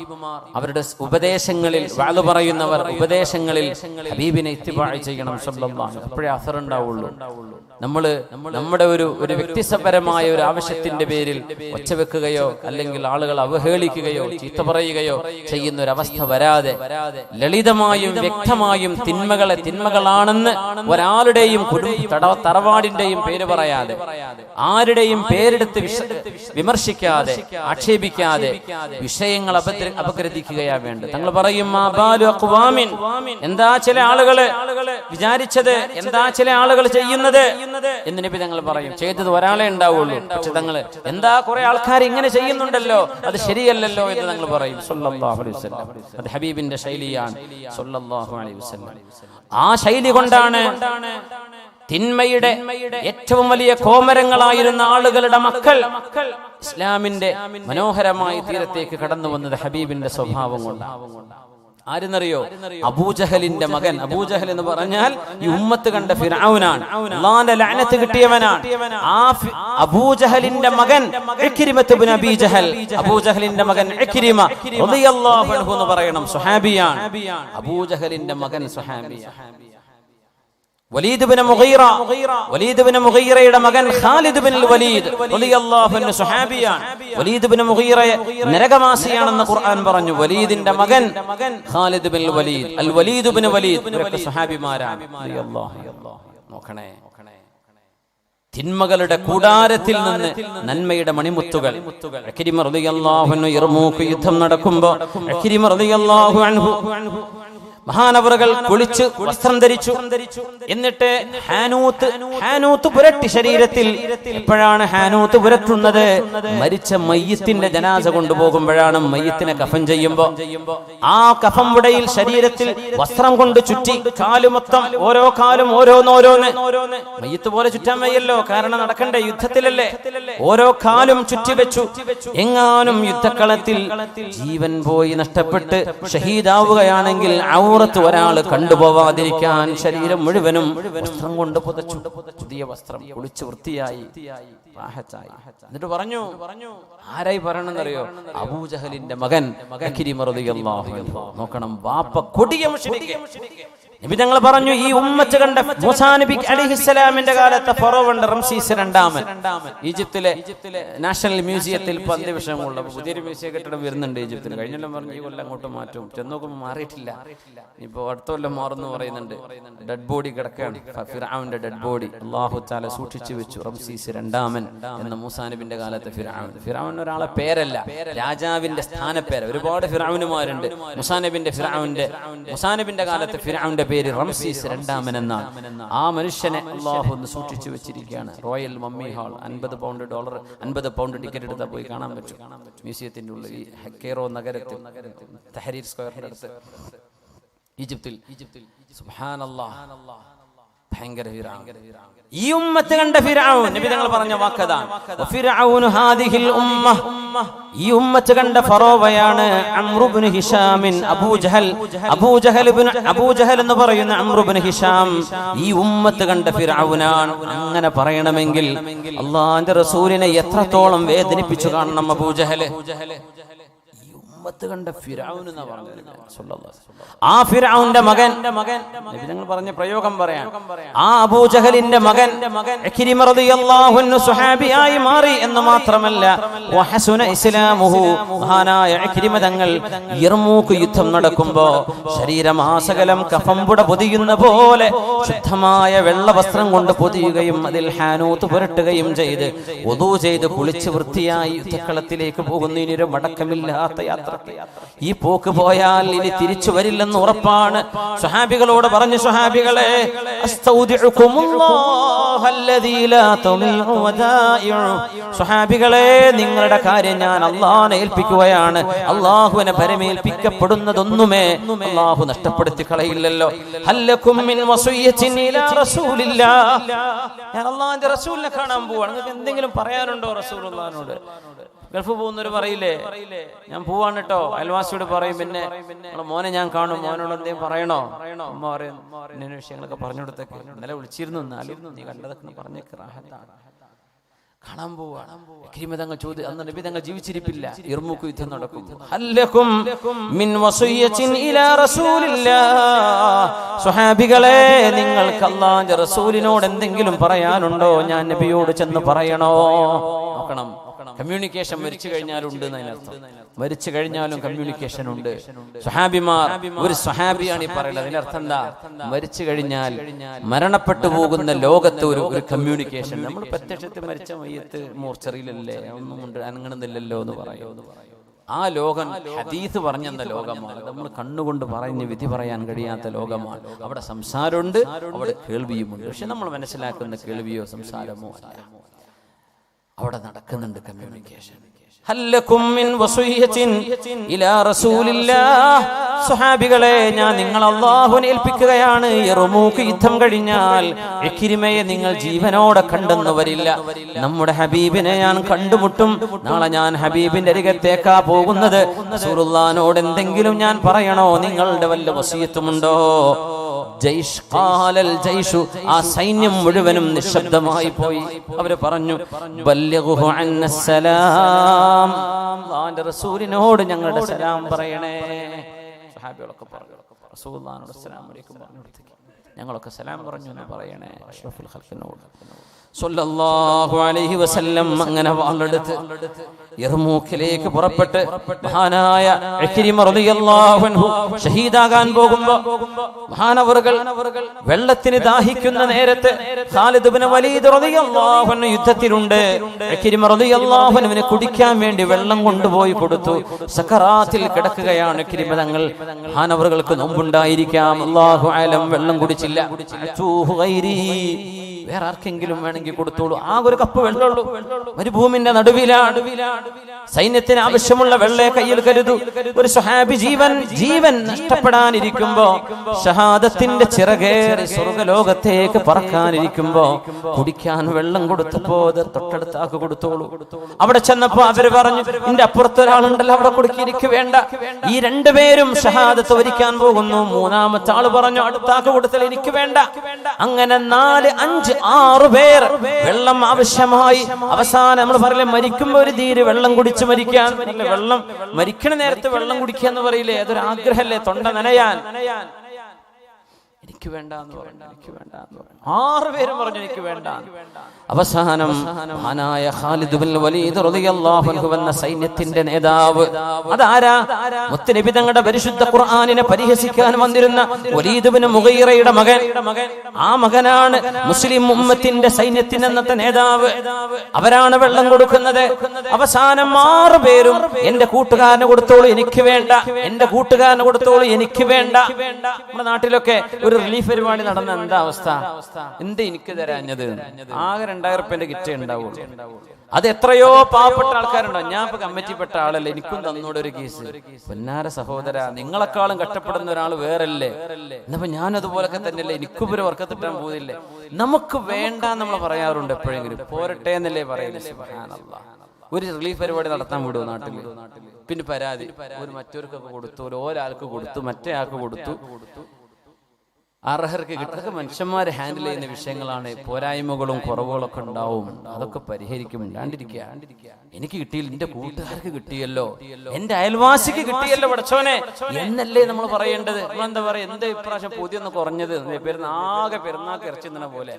അവരുടെ ഉപദേശങ്ങളിൽ വഅദ് പറയുന്നവർ ഉപദേശങ്ങളിൽ ഹബീബിനെ ഇത്തിബാഅ് ചെയ്യണം സല്ലല്ലാഹു അലൈഹി വസല്ലം. അപ്പോഴേ അസർ ഉണ്ടാവുള്ളൂ. നമ്മുടെ ഒരു വ്യക്തിപരമായ ഒരു ആവശ്യത്തിന്റെ പേരിൽ ഒച്ചവെക്കുകയോ അല്ലെങ്കിൽ ആളുകൾ അവഹേളിക്കുകയോ ചീത്ത പറയുകയോ ചെയ്യുന്ന ഒരു അവസ്ഥ വരാതെ ലളിതമായും വ്യക്തമായും തിന്മകളാണെന്ന് ഒരാളുടെയും തറവാടിന്റെയും പേര് പറയാതെ ആരുടെയും പേരെടുത്ത് വിമർശിക്കാതെ ആക്ഷേപിക്കാതെ വിഷയങ്ങൾ അപഗ്രഥിക്കുകയാണ് വേണ്ടത്. തങ്ങൾ പറയും എന്താ ചില ആളുകള് വിചാരിച്ചത്, എന്താ ചില ആളുകൾ ചെയ്യുന്നത് എന്ന് നബി തങ്ങൾ പറയും. ചെയ്തത് ഒരാളെ ഉണ്ടാവുള്ളൂ, പക്ഷെ തങ്ങൾ എന്താ കുറെ ആൾക്കാർ ഇങ്ങനെ ചെയ്യുന്നുണ്ടല്ലോ, അത് ശരിയല്ലല്ലോ എന്ന് തങ്ങൾ പറയും സല്ലല്ലാഹു അലൈഹി വസല്ലം. അത് ഹബീബിന്റെ ശൈലിയാണ് സല്ലല്ലാഹു അലൈഹി വസല്ലം. ആ ശൈലി കൊണ്ടാണ് തിന്മയുടെ ഏറ്റവും വലിയ കോമരങ്ങളായിരുന്ന ആളുകളുടെ മക്കൾ ഇസ്ലാമിന്റെ മനോഹരമായ തീരത്തേക്ക് കടന്നു വന്നത് ഹബീബിന്റെ സ്വഭാവം കൊണ്ടാണ്. ആരെന്നറിയോ? അബൂജഹലിന്റെ മകൻ. അബൂജഹൽ എന്ന് പറഞ്ഞാൽ ഈ ഉമ്മത്ത് കണ്ട ഫിർഔനാണ്, അല്ലാഹുവിന്റെ ലഅനത്ത് കിട്ടിയവനാണ്. ആ അബൂജഹലിന്റെ മകൻ ഇക്രിമത്ത് ഇബ്നു അബീ ജഹൽ, അബൂജഹലിന്റെ മകൻ ഇക്രിമ റളിയല്ലാഹു അൻഹു എന്ന് പറയണം, സ്വഹാബിയാണ്. അബൂജഹലിന്റെ മകൻ സ്വഹാബിയാണ്. വലീദ് ഇബ്നു മുഗീറ, വലീദ് ഇബ്നു മുഗീറയുടെ മകൻ ഖാലിദ് ഇബ്നുൽ വലീദ് റളിയല്ലാഹു അൻഹു സ്വഹാബിയാണ്. വലീദ് ഇബ്നു മുഗീറ നരകവാസിയാണെന്ന് ഖുർആൻ പറഞ്ഞു. വലീദിന്റെ മകൻ ഖാലിദ് ഇബ്നുൽ വലീദ്, അൽ വലീദ് ഇബ്നു വലീദ്, ഇവരൊക്കെ സ്വഹാബിമാരാണ് റളിയല്ലാഹു അൻഹു. നോക്കണേ, തിന്മകളുടെ കൂടാരത്തിൽ നിന്ന് നന്മയുടെ മണിമുത്തുകൾ. ഇക്രിമ റളിയല്ലാഹു അൻഹു യർമൂക്ക് യുദ്ധം നടക്കുമ്പോൾ ഇക്രിമ റളിയല്ലാഹു അൻഹു മഹാനവറുകൾ കുളിച്ച് വസ്ത്രം ധരിച്ചു. എന്നിട്ട് ഹാനൂത്ത് പുരട്ടി ശരീരത്തിൽ. എപ്പോഴാണ് ഹാനൂത്ത് പുരട്ടുന്നത്? മരിച്ച മയ്യത്തിന്റെ ജനാസ കൊണ്ടുപോകുമ്പോഴാണ്. മയ്യത്തിനെ കഫൻ ചെയ്യുമ്പോ ആ കഫം ഉടയിൽ ശരീരത്തിൽ വസ്ത്രം കൊണ്ട് ചുറ്റി, കാല് മൊത്തം, ഓരോ കാലും ഓരോന്നോരോന്ന്. മയ്യത്ത് പോലെ ചുറ്റാൻ വയ്യല്ലോ, കാരണം നടക്കണ്ടേ, യുദ്ധത്തിലല്ലേ. ഓരോ കാലും ചുറ്റിവെച്ചു. എങ്ങാനും യുദ്ധക്കളത്തിൽ ജീവൻ പോയി നഷ്ടപ്പെട്ട് ഷഹീദാവുകയാണെങ്കിൽ ഒരാൾ കണ്ടുപോവാതിരിക്കാൻ ശരീരം മുഴുവനും വസ്ത്രം കൊണ്ട് പുതച്ചു. പുതിയ വസ്ത്രം, കുളിച്ച് വൃത്തിയായി. എന്നിട്ട് പറഞ്ഞു, ആരായി പറയണമെന്നറിയോ? അബൂജഹലിന്റെ മകൻ ഇക്രിമ റളിയല്ലാഹു അൻഹു. നോക്കണം, വാപ്പ കൊടിയ മുശ്രിക്ക്. നബി തങ്ങൾ പറഞ്ഞു, ഈ ഉമ്മത്ത് കണ്ട മൂസാ നബി അലൈഹിസ്സലാമിന്റെ കാലത്തെ ഫറോവണ്ട് റംസീസ് രണ്ടാമൻ. ഈജിപ്തിലെ നാഷണൽ മ്യൂസിയത്തിൽ അന്ത്യവിഷയമുള്ള പുതിയൊരു മ്യൂസിയം കെട്ടിടം വരുന്നുണ്ട് ഈജിപ്തിൽ. കഴിഞ്ഞെല്ലാം പറഞ്ഞു ഈ കൊല്ലം അങ്ങോട്ട് മാറ്റും. ചെന്ന് നോക്കുമ്പോൾ മാറിയിട്ടില്ല, ഇപ്പൊ അടുത്ത കൊല്ലം മാറുന്നു പറയുന്നുണ്ട്. ഡെഡ് ബോഡി കിടക്കുകയാണ്, ഫിർഔന്റെ ഡെഡ് ബോഡി അല്ലാഹു തആല സൂക്ഷിച്ചു വെച്ചു. റംസീസ് രണ്ടാമൻ എന്ന മൂസാ നബിന്റെ കാലത്തെ ഫിർഔൻ. ഫിർഔൻ ഒരാളെ പേരല്ല, രാജാവിന്റെ സ്ഥാനപ്പേര്. ഒരുപാട് ഫിർഔനുമാരുണ്ട്. മൂസാ നബിന്റെ കാലത്തെ ഫിർഔന്റെ പേര് റംസീസ് രണ്ടാമൻ എന്നാണ്. ആ മനുഷ്യനെ അല്ലാഹു ഒന്ന് സൂക്ഷിച്ചു വെച്ചിരിക്കുകയാണ്. Royal mummy hall. $50 ടിക്കറ്റ് എടുത്താൽ പോയി കാണാൻ പറ്റും മ്യൂസിയത്തിന്റെ ഉള്ളിൽ. ഈ കെയ്റോ നഗരത്തിൽ തഹരീർ സ്ക്വയറിന്റെ അടുത്ത് ഈജിപ്തിൽ. സുബ്ഹാനല്ലാഹ്, ഭയങ്കര ഈ ഉമ്മത്ത് കണ്ട ഫിർഔൻ. നബി തങ്ങൾ പറഞ്ഞ വാക്കതാണ്, വഫിർഔൻ ഹാദിഹിൽ ഉമ്മ. ഈ ഉമ്മത്ത് കണ്ട ഫറോവയാണ് അംറു ഇബ്നു ഹിശാം. അബൂജഹൽ എന്ന് പറയുന്ന അംറു ഇബ്നു ഹിശാം ഈ ഉമ്മത്ത് കണ്ട ഫിർഔനാണ്. അങ്ങനെ പറയണമെങ്കിൽ അല്ലാഹുവിന്റെ റസൂലിനെ എത്രത്തോളം വേദനിപ്പിച്ചു കാണണം അബൂജഹൽ. ഉമ്മത്ത് കണ്ട ഫിർഔൻ എന്ന് പറഞ്ഞത്. ആ ഫിർഔന്റെ മകൻ, നബി തങ്ങൾ പറഞ്ഞ പ്രയോഗം പറയാം, ആ അബൂജഹലിന്റെ മകൻ ഇക്രിമ റളിയല്ലാഹു അൻഹു സ്വഹാബിയായി മാറി എന്ന് മാത്രമല്ല, വഹസുന ഇസ്ലാമുഹു. മഹാനായ ഇക്രിമ തങ്ങൾ യർമൂക്ക് യുദ്ധം നടക്കുമ്പോ ശരീരമാസകലം കഫംപുട പൊതിയുന്ന പോലെ ശുദ്ധമായ വെള്ള വസ്ത്രം കൊണ്ട് പൊതിയുകയും അതിൽ ഹാനൂത്ത് പുരട്ടുകയും ചെയ്ത് വുദൂ ചെയ്ത് കുളിച്ച് വൃത്തിയായി യുദ്ധക്കളത്തിലേക്ക് പോകുന്ന ഇനിയൊരു മടക്കമില്ലാത്ത യാത്ര. ഈ പോക്ക് പോയാൽ ഇനി തിരിച്ചു വരില്ലെന്ന് ഉറപ്പാണ്. സ്വഹാബികളോട് പറഞ്ഞു, സ്വഹാബികളെ, സ്വഹാബികളെ, നിങ്ങളുടെ കാര്യം ഞാൻ അള്ളാഹുവിനെ ഏൽപ്പിക്കുകയാണ്. അള്ളാഹുവിനെ പരമേൽപ്പിക്കപ്പെടുന്നതൊന്നുമേ അള്ളാഹു നഷ്ടപ്പെടുത്തി കളയില്ലല്ലോ. ഞാൻ അള്ളാഹുവിന്റെ റസൂലിനെ കാണാൻ പോവാണ്, നിങ്ങൾക്ക് എന്തെങ്കിലും പറയാനുണ്ടോ റസൂലുള്ളാഹിനോട്? ഗൾഫ് പോകുന്നവര് പറയില്ലേ, ഞാൻ പോവാണ് കേട്ടോ, അയൽവാസിയോട് പറയും, പിന്നെ മോനെ ഞാൻ കാണും, മോനോട് എന്തെങ്കിലും പറയണോ? അമ്മ പറയും, ഇന്ന വിഷയങ്ങളൊക്കെ പറഞ്ഞു കൊടുത്തേക്ക്, ഇന്നലെ വിളിച്ചിരുന്നു, എന്നാലും നീ കണ്ടതൊക്കെ പറഞ്ഞേക്ക് റാഹത്താണ്. കാണാൻ പോവാണ്. ഇക്രിമ തങ്ങൾ ചോദ്യം, അന്ന് നബി തങ്ങൾ ജീവിച്ചിരിപ്പില്ല. യർമൂക്ക് യുദ്ധം നടക്കും. ഹല്ലകും മിൻ വസിയ്യത്തിൻ ഇലാ റസൂലില്ലാഹ്, സ്വഹാബികളെ നിങ്ങൾക്ക് അല്ലാഹുവിന്റെ റസൂലിനോട് എന്തെങ്കിലും പറയാനുണ്ടോ? ഞാൻ നബിയോട് ചെന്ന് പറയണോ? നോക്കണം, കമ്മ്യൂണിക്കേഷൻ മരിച്ചു കഴിഞ്ഞാലുണ്ട് എന്നതിനർത്ഥം. മരിച്ചു കഴിഞ്ഞാലും കമ്മ്യൂണിക്കേഷൻ ഉണ്ട്. സ്വഹാബിമാർ, ഒരു സ്വഹാബിയാണ് ഈ പറയുന്നത്. അതിനർത്ഥം എന്താ? മരിച്ചു കഴിഞ്ഞാൽ മരണപ്പെട്ടു പോകുന്ന ലോകത്ത് ഒരു കമ്മ്യൂണിക്കേഷൻ. നമ്മൾ പ്രത്യക്ഷത്തിൽ മരിച്ച മയ്യത്ത് മോർച്ചറിയിലല്ലേ, ഒന്നും ഉണ്ട് അനങ്ങണമെന്നില്ലല്ലോ എന്ന് പറയും. ആ ലോകം ഹദീസ് പറഞ്ഞെന്ന ലോകമാണ്. നമ്മൾ കണ്ണുകൊണ്ട് പറഞ്ഞ് വിധി പറയാൻ കഴിയാത്ത ലോകമാണ്. അവിടെ സംസാരമുണ്ട്, അവിടെ കേൾവിയുമുണ്ട്. പക്ഷെ നമ്മൾ മനസ്സിലാക്കുന്ന കേൾവിയോ സംസാരമോ അല്ല, അവിടെ നടക്കുന്നുണ്ട് കമ്മ്യൂണിക്കേഷൻ. ഹല്ലകും മിൻ വസിയ്യത്തിൻ ഇലാ റസൂലില്ലാഹ്, സ്വഹാബികളെ ഞാൻ നിങ്ങൾ അല്ലാഹുവിനെ ഏൽപ്പിക്കുകയാണ്. യർമൂക്ക് യുദ്ധം കഴിഞ്ഞാൽ ഇക്രിമയെ നിങ്ങൾ ജീവനോടെ കണ്ടെന്ന് വരില്ല. നമ്മുടെ ഹബീബിനെ ഞാൻ കണ്ടുമുട്ടും. നാളെ ഞാൻ ഹബീബിന്റെ അരികത്തേക്കാ പോകുന്നത്. റസൂലുള്ളാഹിനോട് എന്തെങ്കിലും ഞാൻ പറയണോ? നിങ്ങളുടെ വല്ല വസിയത്തുമുണ്ടോ? ജയ്ഷ് ഖാലൽ ജയ്ഷു, ആ സൈന്യം മുഴുവനും നിശബ്ദമായി പോയി. അവര് പറഞ്ഞു, ബല്ലിഗ്ഹു അന്നസ്സലാം, അല്ലാഹുവിന്റെ റസൂലിനോട് ഞങ്ങളുടെ സലാം പറയണേ. സ്വഹാബികളൊക്കെ പറഞ്ഞു, റസൂലുള്ളാഹിനോട് അസ്സലാമു അലൈക്കും പറഞ്ഞു കൊടുത്തേക്ക്. ഞങ്ങളൊക്കെ സലാം പറഞ്ഞു എന്ന് പറയണേ അഷ്റഫുൽ ഖൽഖിനോട് സ്വല്ലല്ലാഹു അലൈഹി വസല്ലം. അങ്ങനെ വാളെടുത്ത് യർമൂക്കിലേക്ക് പുറപ്പെട്ട് മഹാനായ ഇക്രിമ റളിയല്ലാഹു അൻഹു ഷഹീദാകാൻ പോകുമ്പോൾ മഹാനവറുകൾ വെള്ളത്തിന് ദാഹിക്കുന്ന നേരത്ത് ഖാലിദ് ഇബ്നു വലീദ് റളിയല്ലാഹു അൻഹു യുദ്ധത്തിലുണ്ട്. ഇക്രിമ റളിയല്ലാഹു അൻഹുവിന് കുടിക്കാൻ വേണ്ടി വെള്ളം കൊണ്ടുപോയി കൊടുത്തു. സക്കറാത്തിൽ കിടക്കുകയാണ് ഇക്രിമ തങ്ങൾ. മഹാനവറുകൾക്ക് നോമ്പുണ്ടായിരിക്കാം, അല്ലാഹു അലം. വെള്ളം കുടിച്ചില്ല. വേറെ ആർക്കെങ്കിലും വേണമെങ്കിൽ കൊടുത്തോളൂ. ആകെ ഒരു കപ്പ് വെള്ളമുള്ളൂ. മരുഭൂമിന്റെ നടുവിലാണ്. സൈന്യത്തിന് ആവശ്യമുള്ള വെള്ളയെ കയ്യിൽ കരുതൂ. ഒരു സ്വഹാബി ജീവൻ നഷ്ടപ്പെടാനിരിക്കുമ്പോ, ഷഹാദത്തിന്റെ ചിറകേറി സ്വർഗലോകത്തേക്ക് പറക്കാനിരിക്കുമ്പോ കുടിക്കാൻ വെള്ളം കൊടുത്തപ്പോ തൊട്ടടുത്ത ആക്ക് കൊടുത്തോളൂ. അവിടെ ചെന്നപ്പോ അവര് പറഞ്ഞു, നിന്റെ അപ്പുറത്തൊരാളുണ്ടല്ലോ, അവിടെ കൊടുക്കിയിരിക്കു വേണ്ട. ഈ രണ്ടുപേരും ഷഹാദത്ത് വരിക്കാൻ പോകുന്നു. മൂന്നാമത്തെ ആള് പറഞ്ഞു, അടുത്താക്ക് കൊടുത്തൽ എനിക്ക് വേണ്ട. അങ്ങനെ 4, 5, 6 പേർ വെള്ളം ആവശ്യമായി. അവസാനം നമ്മൾ പറയില്ലേ, മരിക്കുമ്പോ ഒരു തീര് വെള്ളം കുടിച്ച് മരിക്കാൻ. വെള്ളം മരിക്കണ നേരത്തെ വെള്ളം കുടിക്കുക എന്ന് പറയില്ലേ, അതൊരു ആഗ്രഹല്ലേ, തൊണ്ട നനയാൻ. എനിക്ക് വേണ്ട എന്ന് പറഞ്ഞു, എനിക്ക് വേണ്ട എന്ന് പറഞ്ഞു. 6 പേരും പറഞ്ഞു എനിക്ക് വേണ്ട. അവസാനം മഹാനായ ഖാലിദ് ഇബ്നുൽ വലീദ് റളിയല്ലാഹു അൻഹു എന്ന സൈന്യത്തിന്റെ നേതാവ്, അതാരാ? മുത്തുനബി തങ്ങളുടെ പരിശുദ്ധ ഖുർആനിനെ പരിഹസിക്കാൻ വന്നിരുന്ന വലീദ് ഇബ്നു മുഗീറയുടെ മകൻ. ആ മകനാണ് മുസ്ലിം ഉമ്മത്തിന്റെ സൈന്യത്തിന്റെ അന്നത്തെ നേതാവ്. അവരാണ് വെള്ളം കൊടുക്കുന്നത്. അവസാനം 6 പേരും എന്റെ കൂട്ടുകാരന് കൊടുത്തോളൂ, എനിക്ക് വേണ്ട. എന്റെ കൂട്ടുകാരന് കൊടുത്തോളൂ, എനിക്ക് വേണ്ട. നമ്മുടെ നാട്ടിലൊക്കെ ഒരു റിലീഫ് പരിപാടി നടന്ന എന്താ അവസ്ഥ? എന്ത് എനിക്ക് തരാഞ്ഞത്? ആകെ 2000 റുപ്യന്റെ കിറ്റേ ഉണ്ടാവുള്ളൂ. അത് എത്രയോ പാവപ്പെട്ട ആൾക്കാരുണ്ടാവും. ഞാൻ ഇപ്പൊ കമ്മിറ്റിപ്പെട്ട ആളല്ലേ, എനിക്കും തന്നോടെ ഒരു കേസ്. പൊന്നാര സഹോദര, നിങ്ങളെക്കാളും കഷ്ടപ്പെടുന്ന ഒരാൾ വേറല്ലേ? എന്നപ്പോ ഞാൻ അതുപോലൊക്കെ തന്നെയല്ലേ, എനിക്കും ഒരു വർക്കത്തിട്ടാൻ പോകുന്നില്ലേ? നമുക്ക് വേണ്ട നമ്മൾ പറയാറുണ്ട് എപ്പോഴെങ്കിലും. പോരട്ടെ എന്നല്ലേ പറയുന്നത്. സുബ്ഹാനല്ലാഹ്. ഒരു റിലീഫ് പരിപാടി നടത്താൻ വിടുമോ നാട്ടില്? പിന്നെ പരാതി, ഒരു മറ്റൊരുക്കൊക്കെ കൊടുത്തു, ഒരാൾക്ക് കൊടുത്തു, മറ്റേ ആൾക്ക് കൊടുത്തു. അർഹർക്ക് കിട്ടുക. മനുഷ്യന്മാർ ഹാൻഡിൽ ചെയ്യുന്ന വിഷയങ്ങളാണ്. പോരായ്മകളും കുറവുകളൊക്കെ ഉണ്ടാവും, അതൊക്കെ പരിഹരിക്കും. ഇല്ലാണ്ടിരിക്കുക. എനിക്ക് കിട്ടിയില്ല, എന്റെ കൂട്ടുകാർക്ക് കിട്ടിയല്ലോ, എന്റെ അയൽവാസിക്ക് കിട്ടിയല്ലോ പടച്ചോനെ എന്നല്ലേ നമ്മൾ പറയേണ്ടത്. നമ്മളെന്താ പറയാ, എന്താ ഇപ്രാവശ്യം പൊതിയൊന്ന് കുറഞ്ഞത്? ആകെ പെരുന്നാക്ക് ഇറച്ചി നിന്ന പോലെ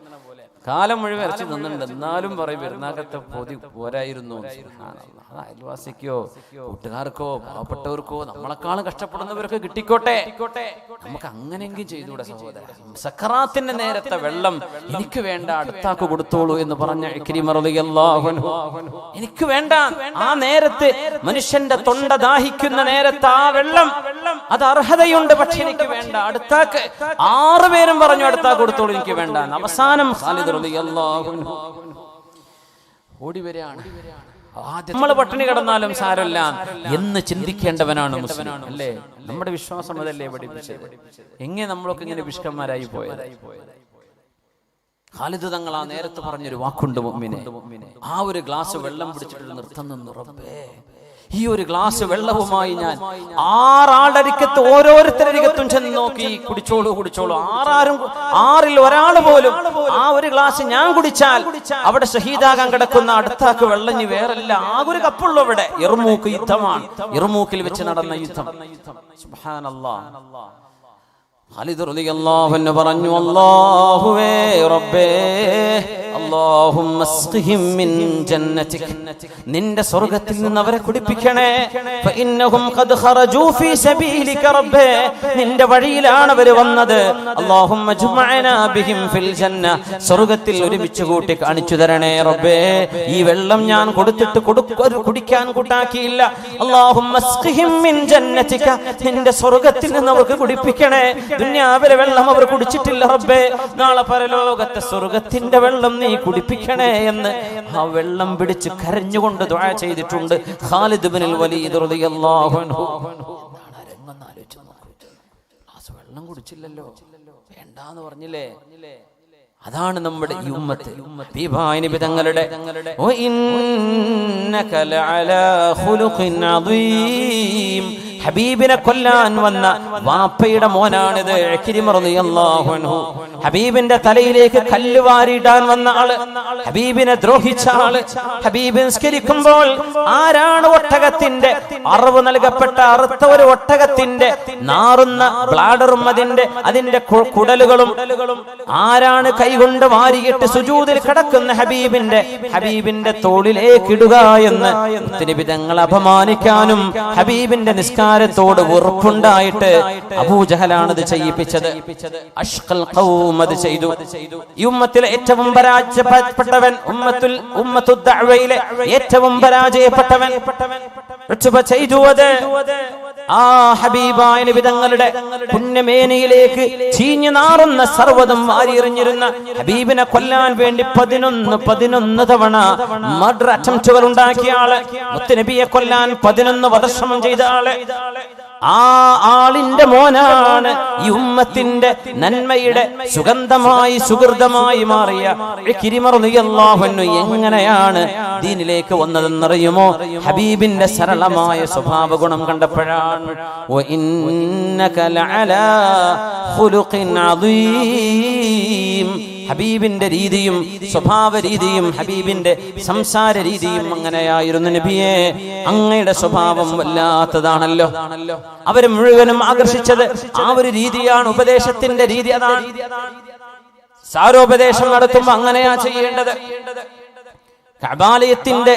കാലം മുഴുവൻ ഇറച്ചി നിന്നുണ്ട്, എന്നാലും പറയും പെരുന്നാക്കത്തെ പൊതി പോരായിരുന്നു. അയൽവാസിക്കോ കൂട്ടുകാർക്കോ പാവപ്പെട്ടവർക്കോ നമ്മളെക്കാളും കഷ്ടപ്പെടുന്നവർക്ക് കിട്ടിക്കോട്ടെ. നമുക്ക് അങ്ങനെയെങ്കിലും ചെയ്തുകൂടെ സഹോദരൻ? സക്കറാത്തിന്റെ നേരത്തെ വെള്ളം എനിക്ക് വേണ്ട, അടുത്താക്ക് കൊടുത്തോളൂ എന്ന് പറഞ്ഞ ഇക്രിമ റളിയല്ലാഹു അൻഹു. എനിക്ക് വേണ്ട. ആ നേരത്ത് മനുഷ്യന്റെ തൊണ്ട ദാഹിക്കുന്ന നേരത്ത് ആ വെള്ളം, അത് അർഹതയുണ്ട്, പക്ഷെ എനിക്ക് വേണ്ട, അടുത്താക്ക്. 6 പേരും പറഞ്ഞു അടുത്താക്ക് കൊടുത്തോളൂ, എനിക്ക് വേണ്ട. അവസാനം ഖാലിദ് റളിയല്ലാഹു അൻഹു ഓടി വരികയാണ്. നമ്മൾ പട്ടിണി കിടന്നാലും സാരമില്ല എന്ന് ചിന്തിക്കേണ്ടവനാണ് മുസ്ലിം, അല്ലേ? നമ്മുടെ വിശ്വാസം അതല്ലേ പഠിപ്പിച്ചത്? എങ്ങനെ നമ്മളൊക്കെ ഇങ്ങനെ വിഷ്കന്മാരായി പോയത്? ഖാലിദ് തങ്ങൾ ആ നേരത്ത് പറഞ്ഞൊരു വാക്കുണ്ട് മുഅ്മിനെ. ആ ഒരു ഗ്ലാസ് വെള്ളം പിടിച്ചിട്ട് നിർത്തം നിന്നു, റബ്ബേ ഈ ഒരു ഗ്ലാസ് വെള്ളവുമായി ഞാൻ 6 ആളുടെ അരികത്ത് ഓരോരുത്തരരികത്തും ചെന്ന് നോക്കി, കുടിച്ചോളൂ 6-ൽ ഒരാൾ പോലും ആ ഒരു ഗ്ലാസ് ഞാൻ കുടിച്ചാൽ അവിടെ ഷഹീദാകാൻ കിടക്കുന്ന അടുത്താക്ക് വെള്ളം ഇനി വേറല്ല, ആകെ ഒരു കപ്പുള്ളൂ അവിടെ. യർമൂക്ക് യുദ്ധമാണ്, യർമൂക്കിൽ വെച്ച് നടന്ന യുദ്ധം. സുബ്ഹാനല്ലാഹ്. ഖാലിദ് റളിയല്ലാഹു അൻഹു പറഞ്ഞു, അല്ലാഹുവേ റബ്ബേ അല്ലാഹുമ്മ അസ്ഖിഹിം മിൻ ജന്നതിക, നിന്റെ സ്വർഗ്ഗത്തിൽ നിന്ന് അവരെ കുടിപ്പിക്കണേ. ഫഇന്നഹും ഖദ് ഖറജൂ ഫീ സബീലിക റബ്ബേ, നിന്റെ വഴിയിലാണ് അവർ വന്നത്. അല്ലാഹുമ്മ ജുമഅനാ ബിഹിം ഫിൽ ജന്ന, സ്വർഗ്ഗത്തിൽ ഒരുമിച്ച് കൂട്ടി കാണിച്ചു തരണേ റബ്ബേ. ഈ വെള്ളം ഞാൻ കൊടുത്തിട്ട് കുടിക്കാൻ കൂട്ടാക്കിയില്ല. അല്ലാഹുമ്മ അസ്ഖിഹിം മിൻ ജന്നതിക, നിന്റെ സ്വർഗ്ഗത്തിൽ നിന്ന് അവർക്ക് കുടിപ്പിക്കണേ. ദുനിയാവിലെ വെള്ളം അവർ കുടിച്ചിട്ടില്ല റബ്ബേ, നാളെ പരലോകത്തെ സ്വർഗ്ഗത്തിന്റെ വെള്ളം നീ കുടിപ്പിക്കണേ എന്ന് ആ വെള്ളം പിടിച്ച് കരഞ്ഞുകൊണ്ട് ദുആ ചെയ്തിട്ടുണ്ട് ഖാലിദ് ഇബ്നുൽ വലീദ് റളിയല്ലാഹു അൻഹു. വെള്ളം കുടിച്ചില്ലല്ലോ, വേണ്ടാന്ന് പറഞ്ഞില്ലേ? അതാണ് നമ്മുടെ ഈ ഉമ്മത്ത്. നബി തങ്ങളുടെ ഹബീബിനെ കൊല്ലാൻ വന്ന വാപ്പയുടെ മോനാണിത് ഇക്രിമ റളിയല്ലാഹു അൻഹു. ഹബീബിന്റെ തലയിലേക്ക് കല്ല് വാരിയിടാൻ വന്ന ആള്, ഹബീബിനെ ദ്രോഹിച്ച ആള്. ഹബീബ് നിസ്കരിക്കുമ്പോൾ ആരാണ് ഒട്ടകത്തിന്റെ അറിവ് നൽകപ്പെട്ട അറുത്ത ഒരു ഒട്ടകത്തിന്റെ നാറുന്ന ബ്ലാഡറും അതിന്റെ കുടലുകളും ആരാണ് കൈകൊണ്ട് വാരിയിട്ട് സുജൂദിൽ കിടക്കുന്ന ഹബീബിന്റെ തോളിലേക്ക് ഇടുക എന്ന് നബി തങ്ങൾ അപമാനിക്കാനും ഹബീബിന്റെ നിസ്കാരത്തോട് വെറുപ്പുണ്ടായിട്ട് അബൂജഹലാണത് ചെയ്യിപ്പിച്ചത്. അഷ്ഖൽ ഖൗം അത് ചെയ്തു. ഈ ഉമ്മത്തിലെ ഏറ്റവും പരാജയപ്പെട്ടവൻ, ഉമ്മത്തു ദഅവയിലെ ഏറ്റവും പരാജയപ്പെട്ടവൻ ചെയ്തു അത് ആ ഹബീബായ നബി തങ്ങളുടെ പുണ്യമേനിയിലേക്ക് ചീഞ്ഞു നാറുന്ന സർവ്വതും വാരിയെറിഞ്ഞിരുന്ന ഹബീബിനെ കൊല്ലാൻ വേണ്ടി 11 തവണ മർഡർ അറ്റംപ്റ്റുകൾ ഉണ്ടാക്കിയ ആള്, മുത്തുനബിയെ കൊല്ലാൻ 11 വധശ്രമം ചെയ്ത ആള്, ആ ആളിന്റെ മോനാണ് ഈ ഉമ്മത്തിന്റെ നന്മയുടെ സുഗന്ധമായി സുഹൃതമായി മാറിയ ഇക്രിമ റളിയല്ലാഹു അൻഹു. എങ്ങനെയാണ് ദീനിലേക്ക് വന്നതെന്നറിയുമോ? ഹബീബിന്റെ സരളമായ സ്വഭാവ ഗുണം കണ്ടപ്പോഴാണ്. വഇന്നക ലഅലാ ഖുലുഖിൻ അദീം, ഹബീബിന്റെ രീതിയും സ്വഭാവ രീതിയും ഹബീബിന്റെ സംസാര രീതിയും അങ്ങനെയായിരുന്നു നബിയെ. അങ്ങയുടെ സ്വഭാവം വല്ലാത്തതാണല്ലോ. അവരെ മുഴുവനും ആകർഷിച്ചത് ആ ഒരു രീതിയാണ്, ഉപദേശത്തിന്റെ രീതി അതാണ്. സാരോപദേശം നടത്തുമ്പോ അങ്ങനെയാ ചെയ്യേണ്ടത്. കഅബാലയത്തിന്റെ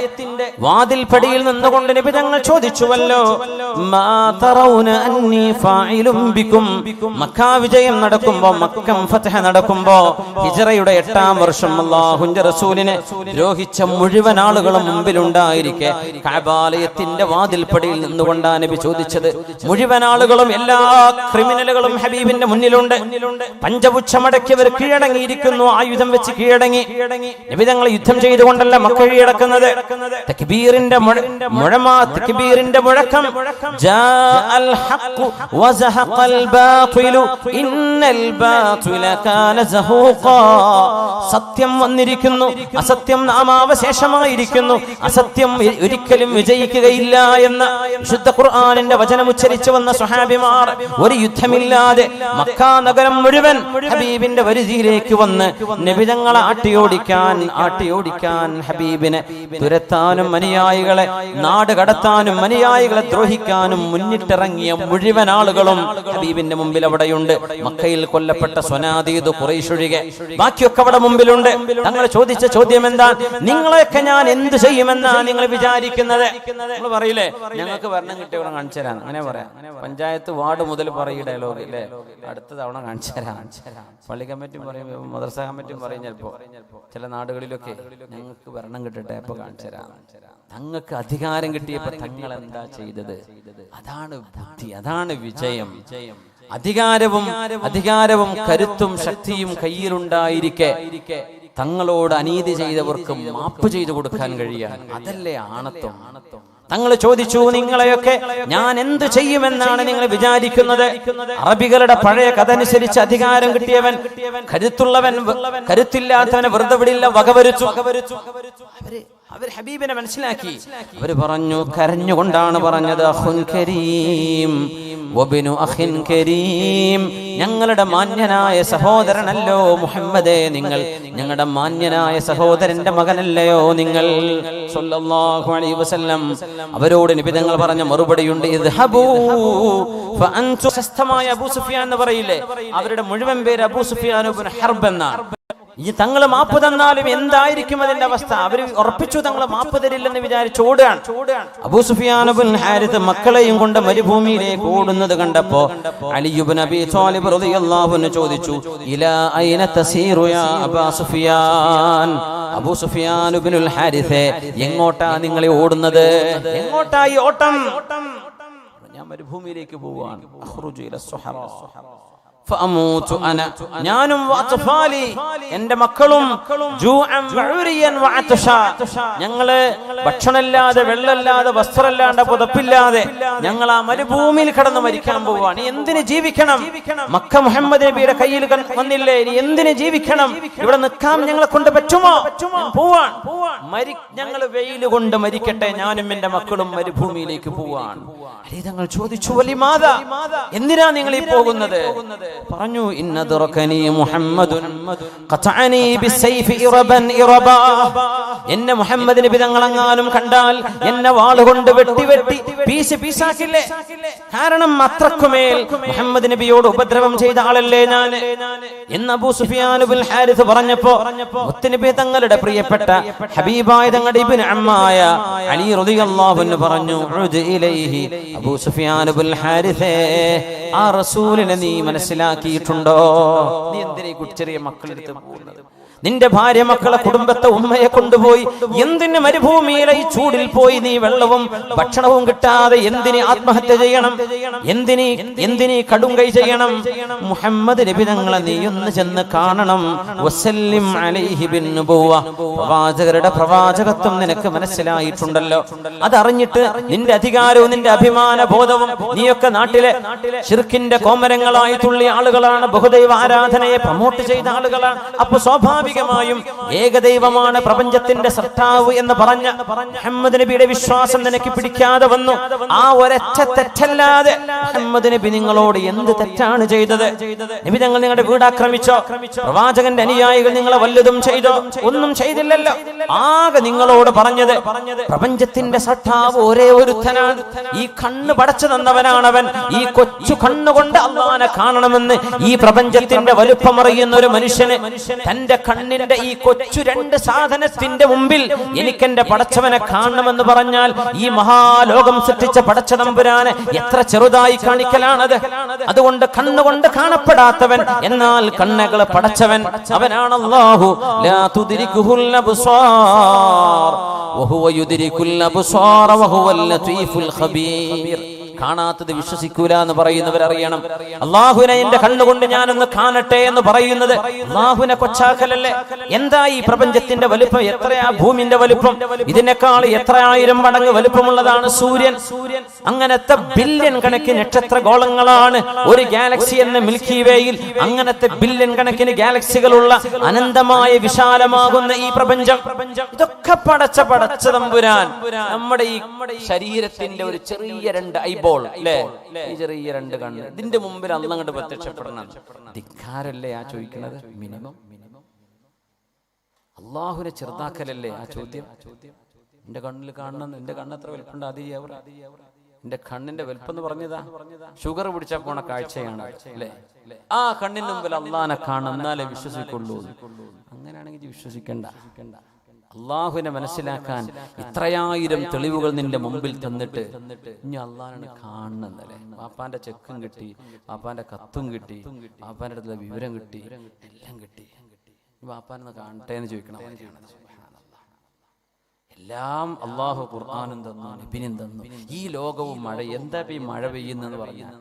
വാതിൽപടിയിൽ നിന്നുകൊണ്ട് നബി തങ്ങൾ ചോദിച്ചുവല്ലോ, മാ തറൗന അന്നി ഫാഇലും ബികും. മക്ക വിജയം നടക്കുമ്പോ, മക്കം ഫത്ഹ് നടക്കുമ്പോ, ഹിജ്റയുടെ 8-ാം വർഷം അല്ലാഹുവിന്റെ റസൂലിനെ ദ്രോഹിച്ച മുഴുവൻ ആളുകളും മുമ്പിലുണ്ടായിരിക്കെ കഅബാലയത്തിന്റെ വാതിൽപടിയിൽ നിന്നുകൊണ്ടാണ് നബി ചോദിച്ചത്. മുഴുവൻ ആളുകളും, എല്ലാ ക്രിമിനലുകളും ഹബീബിന്റെ മുന്നിലുണ്ട്. പഞ്ചപുച്ഛമടക്കിയവർ കീഴടങ്ങിയിരിക്കുന്നു, ആയുധം വെച്ച് കീഴടങ്ങി. നബി തങ്ങൾ യുദ്ധം ചെയ്തുകൊണ്ടല്ല കഴിയടക്കുന്നത്. തക്ബീറിന്റെ മുഴക്കം, ജാഅൽ ഹഖ് വസഹഖൽ ബാതിലു ഇന്നൽ ബാതില കാന സഹൂഖാ. സത്യം വന്നിരിക്കുന്നു, അസത്യം നാമാവശേഷമായിരിക്കുന്നു, അസത്യം ഒരിക്കലും വിജയിക്കുകയില്ല എന്ന വിശുദ്ധ ഖുർആനിന്റെ വചനം ഉച്ചരിച്ചു വന്ന സ്വഹാബിമാർ ഒരു യുദ്ധമില്ലാതെ മക്ക നഗരം മുഴുവൻ ഹബീബിന്റെ വരുതിയിലേക്ക് വന്ന് നബി തങ്ങളെ ആട്ടിയോടിക്കാൻ ഹബീബിനെ തുരത്താനും അനുയായികളെ നാട് കടത്താനും അനുയായികളെ ദ്രോഹിക്കാനും മുന്നിട്ടിറങ്ങിയ മുഴുവൻ ആളുകളും ഹബീബിന്റെ മുമ്പിൽ അവിടെയുണ്ട്. മക്കയിൽ കൊല്ലപ്പെട്ട സ്വനാദീദ് ഖുറൈശ് ഒഴികെ ബാക്കിയൊക്കെ അവിടെ മുമ്പിലുണ്ട്. തങ്ങൾ ചോദിച്ച ചോദ്യം എന്താ? നിങ്ങളെയൊക്കെ ഞാൻ എന്ത് ചെയ്യുമെന്നാണ് നിങ്ങൾ വിചാരിക്കുന്നത്? നിങ്ങൾ പറയില്ലേ, ഞങ്ങൾക്ക് ഭരണം കിട്ടിയ കാണിച്ചു തരാം, അങ്ങനെ പറയാം. പഞ്ചായത്ത് വാർഡ് മുതൽ പറയും ഡയലോഗ് ഇല്ലേ, അടുത്ത തവണ കാണിച്ചു തരാം. പള്ളി കമ്മിറ്റി പറയും, മദ്രസ കമ്മിറ്റിയും പറയും. ചിലപ്പോ ചില നാടുകളിലൊക്കെ ഞങ്ങൾക്ക് ഭരണം കിട്ടട്ടെ, അപ്പൊ കാണിച്ചു തരാം. തങ്ങൾക്ക് അധികാരം കിട്ടിയപ്പോ തങ്ങൾ എന്താ ചെയ്തത്? അതാണ് ബുദ്ധി, അതാണ് വിജയം. അധികാരവും കരുത്തും ശക്തിയും കയ്യിലുണ്ടായിരിക്കെ തങ്ങളോട് അനീതി ചെയ്തവർക്ക് മാപ്പ് ചെയ്തു കൊടുക്കാൻ കഴിയാൻ, അതല്ലേ ആണത്വം. തങ്ങൾ ചോദിച്ചു, നിങ്ങളെയൊക്കെ ഞാൻ എന്ത് ചെയ്യുമെന്നാണ് നിങ്ങൾ വിചാരിക്കുന്നത്? അറബികളുടെ പഴയ കഥ അനുസരിച്ച് അധികാരം കിട്ടിയവൻ കരുത്തുള്ളവൻ കരുത്തില്ലാത്തവനെ വെറുതെ വിടില്ല, വകവരുച്ചു. അവർ ഹബീബിനെ മനസ്സിലാക്കി. അവർ പറഞ്ഞു, കരഞ്ഞുകൊണ്ടാണ് പറഞ്ഞത്, അഖുൻ കരീം വബിനു അഖിൻ കരീം, ഞങ്ങളുടെ മാന്യനായ സഹോദരനല്ലോ മുഹമ്മദേ നിങ്ങൾ, ഞങ്ങളുടെ മാന്യനായ സഹോദരന്റെ മകനല്ലയോ നിങ്ങൾ സല്ലല്ലാഹു അലൈഹി വസല്ലം. അവരോട് നബി തങ്ങൾ പറഞ്ഞ മറുപടിയുണ്ട്, ഇദ്ഹബൂ ഫഅൻതു. പ്രശസ്തമായ അബൂ സുഫിയാൻ എന്ന് പറയില്ലേ, അവരുടെ മുഴുവൻ പേര് അബൂ സുഫിയാൻ ഇബ്നു ഹർബ് എന്നാണ്. ഈ തങ്ങൾ മാപ്പ് തന്നാലും എന്തായിരിക്കും അതിന്റെ അവസ്ഥ? അവർ ഉറപ്പിച്ചു തങ്ങൾ മാപ്പ് തരില്ലെന്ന് വിചാരിച്ച് ഓടുകയാണ്. അബൂ സുഫിയാൻ ഇബ്നുൽ ഹാരിസ് മക്കളെയും കൊണ്ട് മരുഭൂമിയിലേക്ക് ഓടുന്നത് കണ്ടപ്പോ അലി ഇബ്നു അബീ ത്വാലിബ് റളിയല്ലാഹു അൻഹു ചോദിച്ചു, ഇലാ ഐന തസീറു യാ അബൂ സുഫിയാൻ? അബൂ സുഫിയാൻ ഇബ്നുൽ ഹാരിസ്, എങ്ങോട്ടാ നിങ്ങൾ ഓടുന്നത്? എങ്ങോട്ടാ ഈ ഓട്ടം? ഞാൻ മരുഭൂമിയിലേക്ക് പോവാണ്. അഖ്റുജു ഇല സുഹറ ഫഅമൂതു അന, ഞാനും വഅത്ഫാലി, എൻ്റെ മക്കളും, ജൂഅൻ വഉരിയൻ വഅത്ഷ, ഞങ്ങള് ഭക്ഷണമില്ലാതെ വെള്ളമില്ലാതെ വസ്ത്രമില്ലാതെ പുതപ്പില്ലാതെ ഞങ്ങൾ ആ മരുഭൂമിയിൽ കിടന്ന് മരിക്കാൻ പോവാണ്. എന്തിന് ജീവിക്കണം? മക്ക മുഹമ്മദ് നബിയുടെ കയ്യിൽ വന്നില്ലേ, ഇനി എന്തിന് ജീവിക്കണം? ഇവിടെ നിൽക്കാൻ ഞങ്ങളെ കൊണ്ട് പറ്റുമോ? പോവാൻ, ഞങ്ങൾ വെയിൽ കൊണ്ട് മരിക്കട്ടെ, ഞാനും എൻ്റെ മക്കളും മരുഭൂമിയിലേക്ക് പോവാൻ. തങ്ങൾ ചോദിച്ചു, വലിമാതാ, എന്തിനാ നിങ്ങൾ ഈ പോകുന്നത്? പറഞ്ഞു, ഇന്നദറകനി മുഹമ്മദുൻ ഖതഅനി ബിസൈഫി ഇറബൻ ഇറബ, എന്നെ മുഹമ്മദ് നബി തങ്ങളെങ്ങാനും കണ്ടാൽ എന്നെ വാളുകൊണ്ട് വെട്ടി വെട്ടി പീസ് പീസാക്കില്ലേ? കാരണം അത്രക്കുമേൽ മുഹമ്മദ് നബിയോട് ഉപദ്രവം ചെയ്ത ആളല്ലേ ഞാൻ എന്ന് അബൂ സുഫിയാൻ ഇബ്നുൽ ഹാരിസ് പറഞ്ഞപ്പോ മുത്തുനബി തങ്ങളുടെ പ്രിയപ്പെട്ട ഹബീബായ തങ്ങളുടെ ഇബ്നു അമ്മായ അലി റളിയല്ലാഹു അൻഹു പറഞ്ഞു, ഉദ് ഇലൈഹി, അബൂ സുഫിയാൻ ഇബ്നുൽ ഹാരിസേ, ആ റസൂലിനെ നീ മനസ്സിലാക്കിയിട്ടുണ്ടോ? നീ എന്തിനെ ചെറിയ മക്കളെടുത്ത് പോകുന്നത്? നിന്റെ ഭാര്യ മക്കളെ കുടുംബത്തെ ഉമ്മയെ കൊണ്ടുപോയി എന്തിന് മരുഭൂമിയിലെ ഈ ചൂടിൽ പോയി നീ വെള്ളവും ഭക്ഷണവും കിട്ടാതെ എന്തിന് ആത്മഹത്യ ചെയ്യണം? എന്തിന് കടുങ്കൈ ചെയ്യണം? മുഹമ്മദ് നബി തങ്ങളെ നീ ഒന്ന് ചെന്ന് കാണണം. വസല്ലിം അലൈഹി ബിന്നുബുവ, പ്രവാചകരുടെ പ്രവാചകത്വം നിനക്ക് മനസ്സിലായിട്ടുണ്ടല്ലോ. അതറിഞ്ഞിട്ട് നിന്റെ അധികാരവും നിന്റെ അഭിമാന ബോധവും, നീയൊക്കെ നാട്ടിലെ ശിർക്കിന്റെ കോമരങ്ങളായി തുള്ളിയ ആളുകളാണ്, ബഹുദൈവ ആരാധനയെ പ്രമോട്ട് ചെയ്ത ആളുകളാണ്. അപ്പൊ സ്വാഭാവികമായും ഏകദൈവമാണ് പ്രപഞ്ചത്തിന്റെ സൃഷ്ടാവ് എന്ന് പറഞ്ഞ മുഹമ്മദ് നബിയുടെ വിശ്വാസം നിനക്ക് പിടിക്കാതെ വന്നു. ആ ഒരൊറ്റ തെറ്റല്ലാതെ മുഹമ്മദ് നബി നിങ്ങളോട് എന്ത് തെറ്റാണ് ചെയ്തത്? നബി തങ്ങൾ നിങ്ങളുടെ വീട് ആക്രമിച്ചോ? പ്രവാചകന്റെ അനുയായികൾ നിങ്ങളെ വല്ലതും ചെയ്തോ? ഒന്നും ചെയ്തില്ലല്ലോ. ആകെ നിങ്ങളോട് പറഞ്ഞത് പ്രപഞ്ചത്തിന്റെ സൃഷ്ടാവ് ഒരേ ഒരുത്തനാണ്, ഈ കണ്ണ് പടച്ചു തന്നവനാണവൻ, ഈ കൊച്ചു കണ്ണുകൊണ്ട് അല്ലാഹനെ കാണണമെന്ന് ഈ പ്രപഞ്ചത്തിന്റെ വലുപ്പമറിയുന്ന ഒരു മനുഷ്യന് തന്റെ കണ്ണിന്റെ ഈ കൊച്ചു രണ്ട് സാധനത്തിന്റെ മുമ്പിൽ എനിക്കെന്റെ പടച്ചവനെ കാണണമെന്ന് പറഞ്ഞാൽ ഈ മഹാലോകം സൃഷ്ടിച്ച പടച്ച തമ്പുരാനെ എത്ര ചെറുതായി കാണിക്കലാണത്. അതുകൊണ്ട് കണ്ണുകൊണ്ട് കാണപ്പെടാത്തവൻ, എന്നാൽ കണ്ണുകളെ പടച്ചവൻ അവനാണ് അല്ലാഹു. ലാ തുദ്രികുഹുൽ അബ്സാർ വഹുവ യുദ്രികുൽ അബ്സാർ വഹുവൽ ലതീഫുൽ ഖബീർ. കാണാത്തത് വിശ്വസിക്കൂല എന്ന് പറയുന്നവരറിയണം, അള്ളാഹുവിനെ എന്റെ കണ്ണുകൊണ്ട് ഞാനൊന്ന് കാണട്ടെ എന്ന് പറയുന്നത് അള്ളാഹുവിനെ കൊച്ചാക്കലല്ലേ? എന്താ ഈ പ്രപഞ്ചത്തിന്റെ വലുപ്പം? എത്രയാ ഭൂമിന്റെ വലുപ്പം? ഇതിനേക്കാൾ എത്രയായിരം മടങ്ങ് വലുപ്പമുള്ളതാണ് സൂര്യൻ. അങ്ങനത്തെ ബില്യൺ കണക്കിന് നക്ഷത്ര ഗോളങ്ങളാണ് ഒരു ഗാലക്സി എന്ന മിൽക്കി വേയിൽ. അങ്ങനത്തെ ബില്യൺ കണക്കിന് ഗാലക്സികളുള്ള അനന്തമായ വിശാലമാകുന്ന ഈ പ്രപഞ്ചം, ഇതൊക്കെ പടച്ച തമ്പുരാൻ നമ്മുടെ ഈ ശരീരത്തിന്റെ ഒരു ചെറിയ രണ്ട് ഈ ചെറിയ രണ്ട് കണ്ണ്, ഇതിന്റെ മുമ്പിൽ അള്ളങ്ങോട്ട് പ്രത്യക്ഷപ്പെടണം. ധിക്കാരല്ലേ ആ ചോദിക്കുന്നത്? മിനിമം അള്ളാഹുവിനെ ചെറുതാക്കലല്ലേ ആ ചോദ്യം? എന്റെ കണ്ണിൽ കാണണം, എന്റെ കണ്ണെത്ര വലുപ്പുണ്ട്? എന്റെ കണ്ണിന്റെ വലുപ്പം എന്ന് പറഞ്ഞതാ ഷുഗർ പിടിച്ചാൽ പോണ കാഴ്ചയാണ് അല്ലേ? ആ കണ്ണിന് മുമ്പിൽ അള്ളാഹനെ കാണണം, എന്നാലേ വിശ്വസിക്കുള്ളൂ. അങ്ങനെയാണെങ്കിൽ വിശ്വസിക്കണ്ട. അള്ളാഹുവിനെ മനസ്സിലാക്കാൻ ഇത്രയായിരം തെളിവുകൾ നിന്റെ മുമ്പിൽ തന്നിട്ട് ഇനി അള്ളാഹാണ് കാണുന്നല്ലേ? വാപ്പാന്റെ ചെക്കും കിട്ടി, വാപ്പാന്റെ കത്തും കിട്ടി, വാപ്പാന്റെ അടുത്തുള്ള വിവരം കിട്ടി, എല്ലാം കിട്ടി. വാപ്പാനൊന്ന് കാണട്ടെ എന്ന് ചോദിക്കണം. എല്ലാം അള്ളാഹു ഖുർആനും തന്നു, നബിയും തന്നു. ഈ ലോകവും മഴ, എന്താ ഈ മഴ പെയ്യുന്നെന്ന് പറഞ്ഞാൽ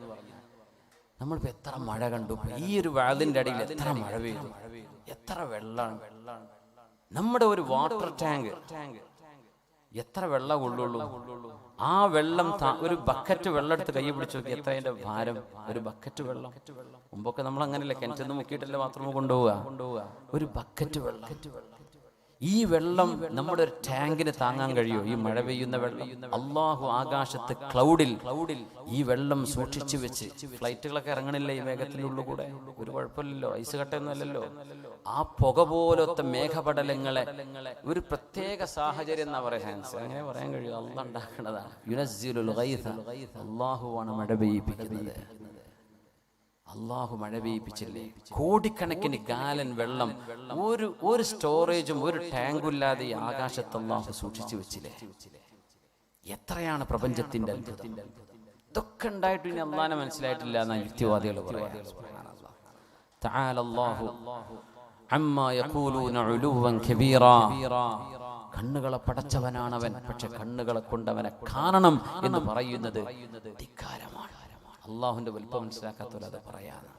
നമ്മളിപ്പോ എത്ര മഴ കണ്ടു. ഈ ഒരു വാതിന്റെ അടിയിൽ എത്ര മഴ പെയ്തു, എത്ര വെള്ളമാണ്. നമ്മുടെ ഒരു വാട്ടർ ടാങ്ക് എത്ര വെള്ളം കൊള്ളുള്ളൂ? ആ വെള്ളം ഒരു ബക്കറ്റ് വെള്ളം എടുത്ത് കൈ പിടിച്ചു നോക്കി, എത്ര അതിന്റെ ഭാരം? ഒരു ബക്കറ്റ് വെള്ളം. മുമ്പൊക്കെ നമ്മൾ അങ്ങനെയല്ല, കിണറ്റിൽ നിന്ന് മുക്കിയിട്ടല്ലേ ബാത്റൂമിൽ കൊണ്ടുപോവുക. ഒരു ബക്കറ്റ് വെള്ളം. ഈ വെള്ളം നമ്മുടെ ഒരു ടാങ്കിന് താങ്ങാൻ കഴിയുമോ? ഈ മഴ പെയ്യുന്ന വെള്ളം അള്ളാഹു ആകാശത്ത് ക്ലൗഡിൽ ഈ വെള്ളം സൂക്ഷിച്ചു വെച്ച്, ഫ്ലൈറ്റുകളൊക്കെ ഇറങ്ങണില്ല ഈ മേഘത്തിനുള്ളിൽ കൂടെ, ഒരു കുഴപ്പമില്ലല്ലോ, ഐസ് കട്ടയൊന്നും അല്ലല്ലോ. ആ പുക പോലത്തെ മേഘപടലങ്ങളെ ഒരു പ്രത്യേക സാഹചര്യം എന്നാ പറയാ, അങ്ങനെ പറയാൻ കഴിയും, അള്ളാഹ് ഉണ്ടാക്കുന്നതാണ്. യുനസ്സിലുൽ ഗൈഥ, അള്ളാഹുവാണ് മഴ പെയ്യിപ്പിക്കുന്നത്. അള്ളാഹു മഴ പെയ്യിപ്പിച്ചില്ലേ? കോടിക്കണക്കിന് ഗാലൻ വെള്ളം ഒരു സ്റ്റോറേജും ഒരു ടാങ്കും ഇല്ലാതെ ഈ ആകാശത്ത് അള്ളാഹു സൂക്ഷിച്ചു വെച്ചില്ലേ? എത്രയാണ് പ്രപഞ്ചത്തിന്റെ അത്ഭുതം! ഇതൊക്കെ ഉണ്ടായിട്ട് ഇനി അള്ളാഹനെ മനസ്സിലായിട്ടില്ല എന്നാ യുക്തിവാദികൾ പറയാം. തആല അല്ലാഹു അമ്മാ യഖൂലൂന ഉലുവൻ കബീറാ. കണ്ണുകളെ പടച്ചവനാണവൻ, പക്ഷെ കണ്ണുകളെ കൊണ്ട് അവനെ കാണണം എന്ന് പറയുന്നത് ധിക്കാരമാണ്. അള്ളാഹുവിന്റെ വലുപ്പം മനസ്സിലാക്കാത്തവരത് പറയാതെ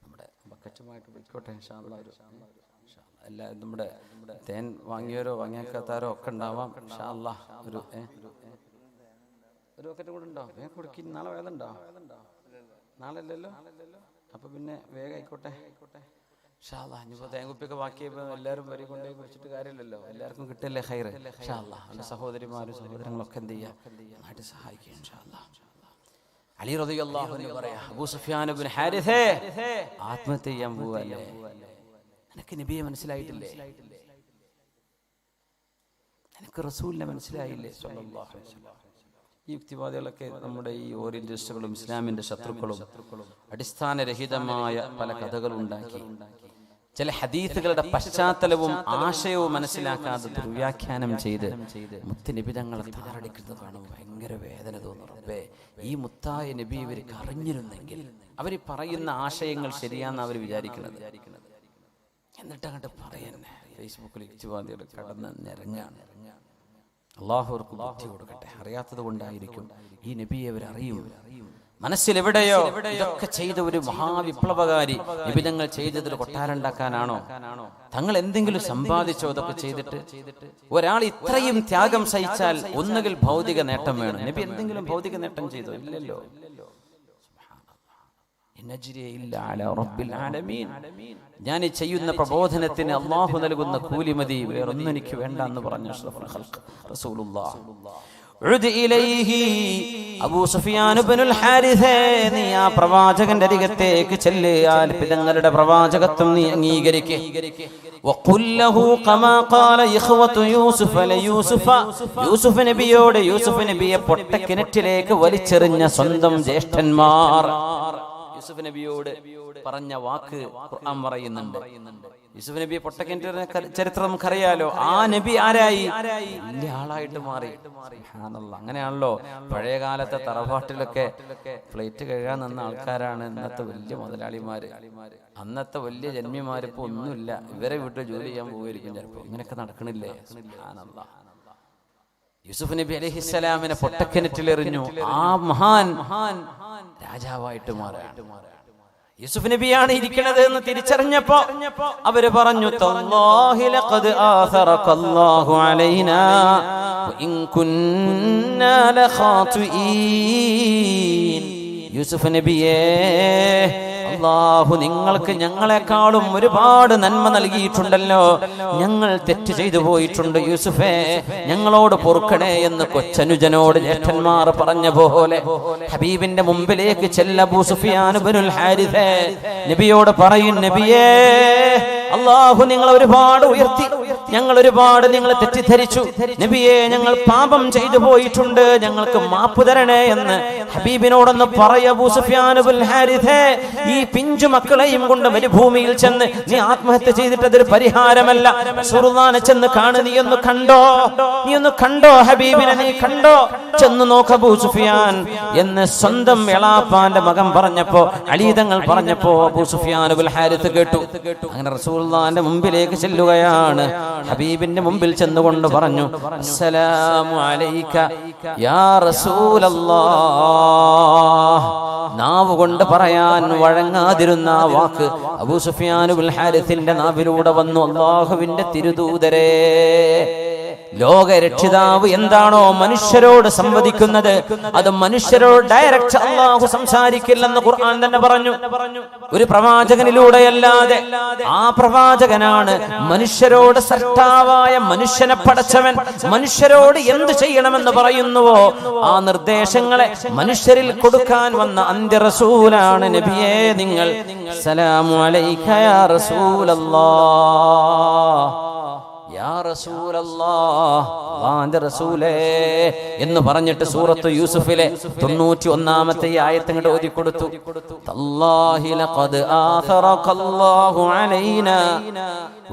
നമ്മുടെ ബക്കറ്റുമായിട്ട് പോയിക്കോട്ടെ. എല്ലാ നമ്മുടെ തേൻ വാങ്ങിയവരോ വാങ്ങിയാക്കാത്തവരോ ഒക്കെ ഉണ്ടാവാം. ഒരു ബക്കറ്റ് കൂടെ ഉണ്ടോ? വേഗം കൊടുക്കി. നാളെ വേദ ഉണ്ടോ? നാളെ അല്ലല്ലോ. അപ്പൊ പിന്നെ വേഗം ആയിക്കോട്ടെ. ഇനിയിപ്പോ തേങ്കുപ്പിയൊക്കെ ബാക്കിയപ്പോ എല്ലാവരും വരി കൊണ്ടുപോയി കുടിച്ചിട്ട് കാര്യമില്ലല്ലോ, എല്ലാവർക്കും കിട്ടില്ലേ ഹൈറ്. എന്റെ സഹോദരിമാരും സഹോദരങ്ങളൊക്കെ എന്ത് ചെയ്യാ, നന്നായിട്ട് സഹായിക്കുക. അലി റളിയല്ലാഹു അൻഹു പറയാ, അബൂ സുഫിയാൻ ഇബ്നു ഹാരിസേ ആത്മഹത്യ ചെയ്യാൻ പോവല്ലേ, നിനക്ക് നബിയെ മനസ്സിലായിട്ടില്ലേ? നിനക്ക് റസൂലിനെ മനസ്സിലായില്ലേ? സ്വല്ലല്ലാഹു അലൈഹി വസല്ലം. ഈ യുക്തിവാദികളൊക്കെ നമ്മുടെ ഈ ഓറിയന്റലിസ്റ്റുകളും ഇസ്ലാമിന്റെ ശത്രുക്കളും അടിസ്ഥാനരഹിതമായ പല കഥകൾ ഉണ്ടാക്കി ചില ഹദീസുകളുടെ പശ്ചാത്തലവും ആശയവും മനസ്സിലാക്കാതെ ദുർവ്യാഖ്യാനം ചെയ്ത് മുത്തുനബി തങ്ങളെ താറടിക്കുന്നതാണ് ഭയങ്കര വേദന തോന്നുന്നത്. ഈ മുത്തായ നബി ഇവർക്ക് അറിഞ്ഞിരുന്നെങ്കിൽ, അവർ പറയുന്ന ആശയങ്ങൾ ശരിയാന്ന് അവർ വിചാരിക്കുന്നത്, എന്നിട്ട് അങ്ങോട്ട് പറയുന്നേ. ഫേസ്ബുക്കിൽ യുക്തിവാദികൾ കടന്ന് നിരങ്ങാണ്. അള്ളാഹു അവർക്ക് ബുദ്ധി കൊടുക്കട്ടെ. അറിയാത്തത് കൊണ്ടായിരിക്കും. ഈ നബിയെ അവർ അറിയും. മനസ്സിലെവിടെയോ ഇതൊക്കെ ചെയ്ത ഒരു മഹാവിപ്ലവകാരി നിബിധങ്ങൾ ചെയ്തതിൽ കൊട്ടാരണ്ടാക്കാനാണോ? തങ്ങൾ എന്തെങ്കിലും സമ്പാദിച്ചോ? അതൊക്കെ ചെയ്തിട്ട് ഒരാൾ ഇത്രയും ത്യാഗം സഹിച്ചാൽ ഒന്നുകിൽ ഭൗതിക നേട്ടം വേണം. നബി എന്തെങ്കിലും ഭൗതിക നേട്ടം ചെയ്തോ? ഇല്ലല്ലോ. ഞാൻ ചെയ്യുന്ന പ്രബോധനത്തിന് അള്ളാഹു നൽകുന്ന കൂലി മതി, വേറൊന്നും എനിക്ക് വേണ്ട എന്ന് പറഞ്ഞു റസൂലുള്ളാഹി. അബൂ സുഫിയാൻ ഇബ്നുൽ ഹാരിസേ, നീ ആ പ്രവാചകന്റെ അരികത്തേക്ക് ചെല്ല്, ആ പിതങ്ങളുടെ പ്രവാചകത്വം നീ അംഗീകരിക്ക്. വഖുൽ ലഹു കമാ ഖാല ഇഖ്വതു യൂസുഫ് ലയൂസുഫ. യൂസുഫ് നബിയോട്, യൂസുഫ് നബിയെ പൊട്ടക്കിണറ്റിലേക്ക് വലിച്ചെറിഞ്ഞ സ്വന്തം ജ്യേഷ്ഠന്മാർ യൂസുഫ് നബിയോട് പറഞ്ഞ വാക്ക് ഖുർആൻ പറയുന്നുണ്ട്. യൂസുഫ് നബിയെ പൊട്ടക്കിണറ്റിലെ ചരിത്രം നമുക്കറിയാലോ. ആ നബി ആരായി? വലിയ ആളായിട്ട് മാറി. സുബ്ഹാനല്ലാഹ്. അങ്ങനെയാണല്ലോ പഴയ കാലത്തെ തറവാട്ടിലൊക്കെ പ്ലേറ്റ് കഴുകാൻ നിന്ന ആൾക്കാരാണ് ഇന്നത്തെ വലിയ മുതലാളിമാര്. അന്നത്തെ വലിയ ജന്മിമാരിപ്പോ ഒന്നുമില്ല, ഇവരെ വീട്ടിൽ ജോലി ചെയ്യാൻ പോവുകയായിരിക്കും ചിലപ്പോ. ഇങ്ങനെയൊക്കെ നടക്കണില്ലേ? സുബ്ഹാനല്ലാഹ്. യൂസുഫ് നബി അലൈഹിസ്സലാമിനെ പൊട്ടക്കിണറ്റിലെറിഞ്ഞു. ആ മഹാൻ രാജാവായിട്ട് മാറാണ്. യൂസുഫ് നബിയാണ് ഇരിക്കുന്നത് എന്ന് തിരിച്ചറിഞ്ഞപ്പോ അവര് പറഞ്ഞു, തല്ലാഹി ലഖദ് ആഥറകല്ലാഹു അലൈനാ വഇൻ കുന്നാ ലഖാതിഈൻ. യൂസുഫ് നബിയേ, അല്ലാഹു നിങ്ങൾക്ക് ഞങ്ങളെക്കാളും ഒരുപാട് നന്മ നൽകിയിട്ടുണ്ടല്ലോ, ഞങ്ങൾ തെറ്റ് ചെയ്തു പോയിട്ടുണ്ട് യൂസുഫേ, ഞങ്ങളോട് പൊറുക്കണേ എന്ന് കൊച്ചനുജനോട് ജ്യേഷ്ഠന്മാർ പറഞ്ഞ പോലെ ഹബീബിന്റെ മുമ്പിലേക്ക് ചെല്ല അബൂ സുഫിയാൻ ഇബ്നുൽ ഹാരിസ നബിയോട് പറയും, നബിയേ, അല്ലാഹു നിങ്ങളെ ഒരുപാട് ഉയർത്തി, ഞങ്ങൾ ഒരുപാട് നിങ്ങളെ തെറ്റിദ്ധരിച്ചു നബിയെ, ഞങ്ങൾ പാപം ചെയ്തു പോയിട്ടുണ്ട്, ഞങ്ങൾക്ക് മാപ്പ് തരണേ എന്ന് ഹബീബിനോടൊന്ന് പറയ. അബൂ സുഫിയാൻ ഇബ്നുൽ ഹാരിസ, ഈ പിഞ്ചു മക്കളെയും കൊണ്ട് മരുഭൂമിയിൽ ചെന്ന് നീ ആത്മഹത്യ ചെയ്തിട്ട് അതൊരു പരിഹാരമല്ല. റസൂലുള്ളാഹിനെ ചെന്ന് കാണു, നീ ഒന്ന് കണ്ടോ ഹബീബിനെ, നീ കണ്ടോ, ചെന്ന് നോക്ക് അബൂ സുഫിയാൻ എന്ന് സ്വന്തം എളാപ്പാന്റെ മകൻ പറഞ്ഞപ്പോ, അലി തങ്ങൾ പറഞ്ഞപ്പോ അബൂ സുഫിയാൻ ഇബ്നുൽ ഹാരിസ കേട്ടു. അങ്ങനെ റസൂലുള്ളാഹിന്റെ മുമ്പിലേക്ക് ചെല്ലുകയാണ്. ഹബീബിന്റെ മുമ്പിൽ ചെന്നുകൊണ്ട് പറഞ്ഞു, അസ്സലാമു അലൈക യാ റസൂലല്ലാഹ്. നാവ് കൊണ്ട് പറയാൻ വഴങ്ങാതിരുന്ന ആ വാക്ക് അബൂ സുഫിയാൻ ഇബ്നുൽ ഹാരിസിന്റെ നാവിലൂടെ വന്നു, അല്ലാഹുവിന്റെ തിരുദൂതരേ. ലോകരക്ഷിതാവ് എന്താണോ മനുഷ്യരോട് സംവദിക്കുന്നത് അത് മനുഷ്യരോട് ഡയറക്റ്റ് അല്ലാഹു സംസാരിക്കില്ലെന്ന് ഖുർആൻ തന്നെ പറഞ്ഞു. ഒരു പ്രവാചകനിലൂടെയല്ലാതെ. ആ പ്രവാചകനാണ് മനുഷ്യരോട് സൃഷ്ടാവായ മനുഷ്യനെ പടച്ചവൻ മനുഷ്യരോട് എന്ത് ചെയ്യണമെന്ന് പറയുന്നുവോ ആ നിർദ്ദേശങ്ങളെ മനുഷ്യരിൽ കൊടുക്കാൻ വന്ന അന്ത്യ റസൂലാണ് നബിയേ നിങ്ങൾ. സലാമു അലൈക യാ റസൂലല്ലാഹ്, യാ റസൂലല്ലാഹ്, അല്ലാഹുവിന്റെ റസൂലേ എന്ന് പറഞ്ഞിട്ട് സൂറത്ത് യൂസുഫിലെ 91-ാമത്തെ ആയത്ത് അങ്ങോട്ട് ഓതി കൊടുത്തു. തല്ലാഹി ലഖദ് ആഥറകല്ലാഹു അലൈനാ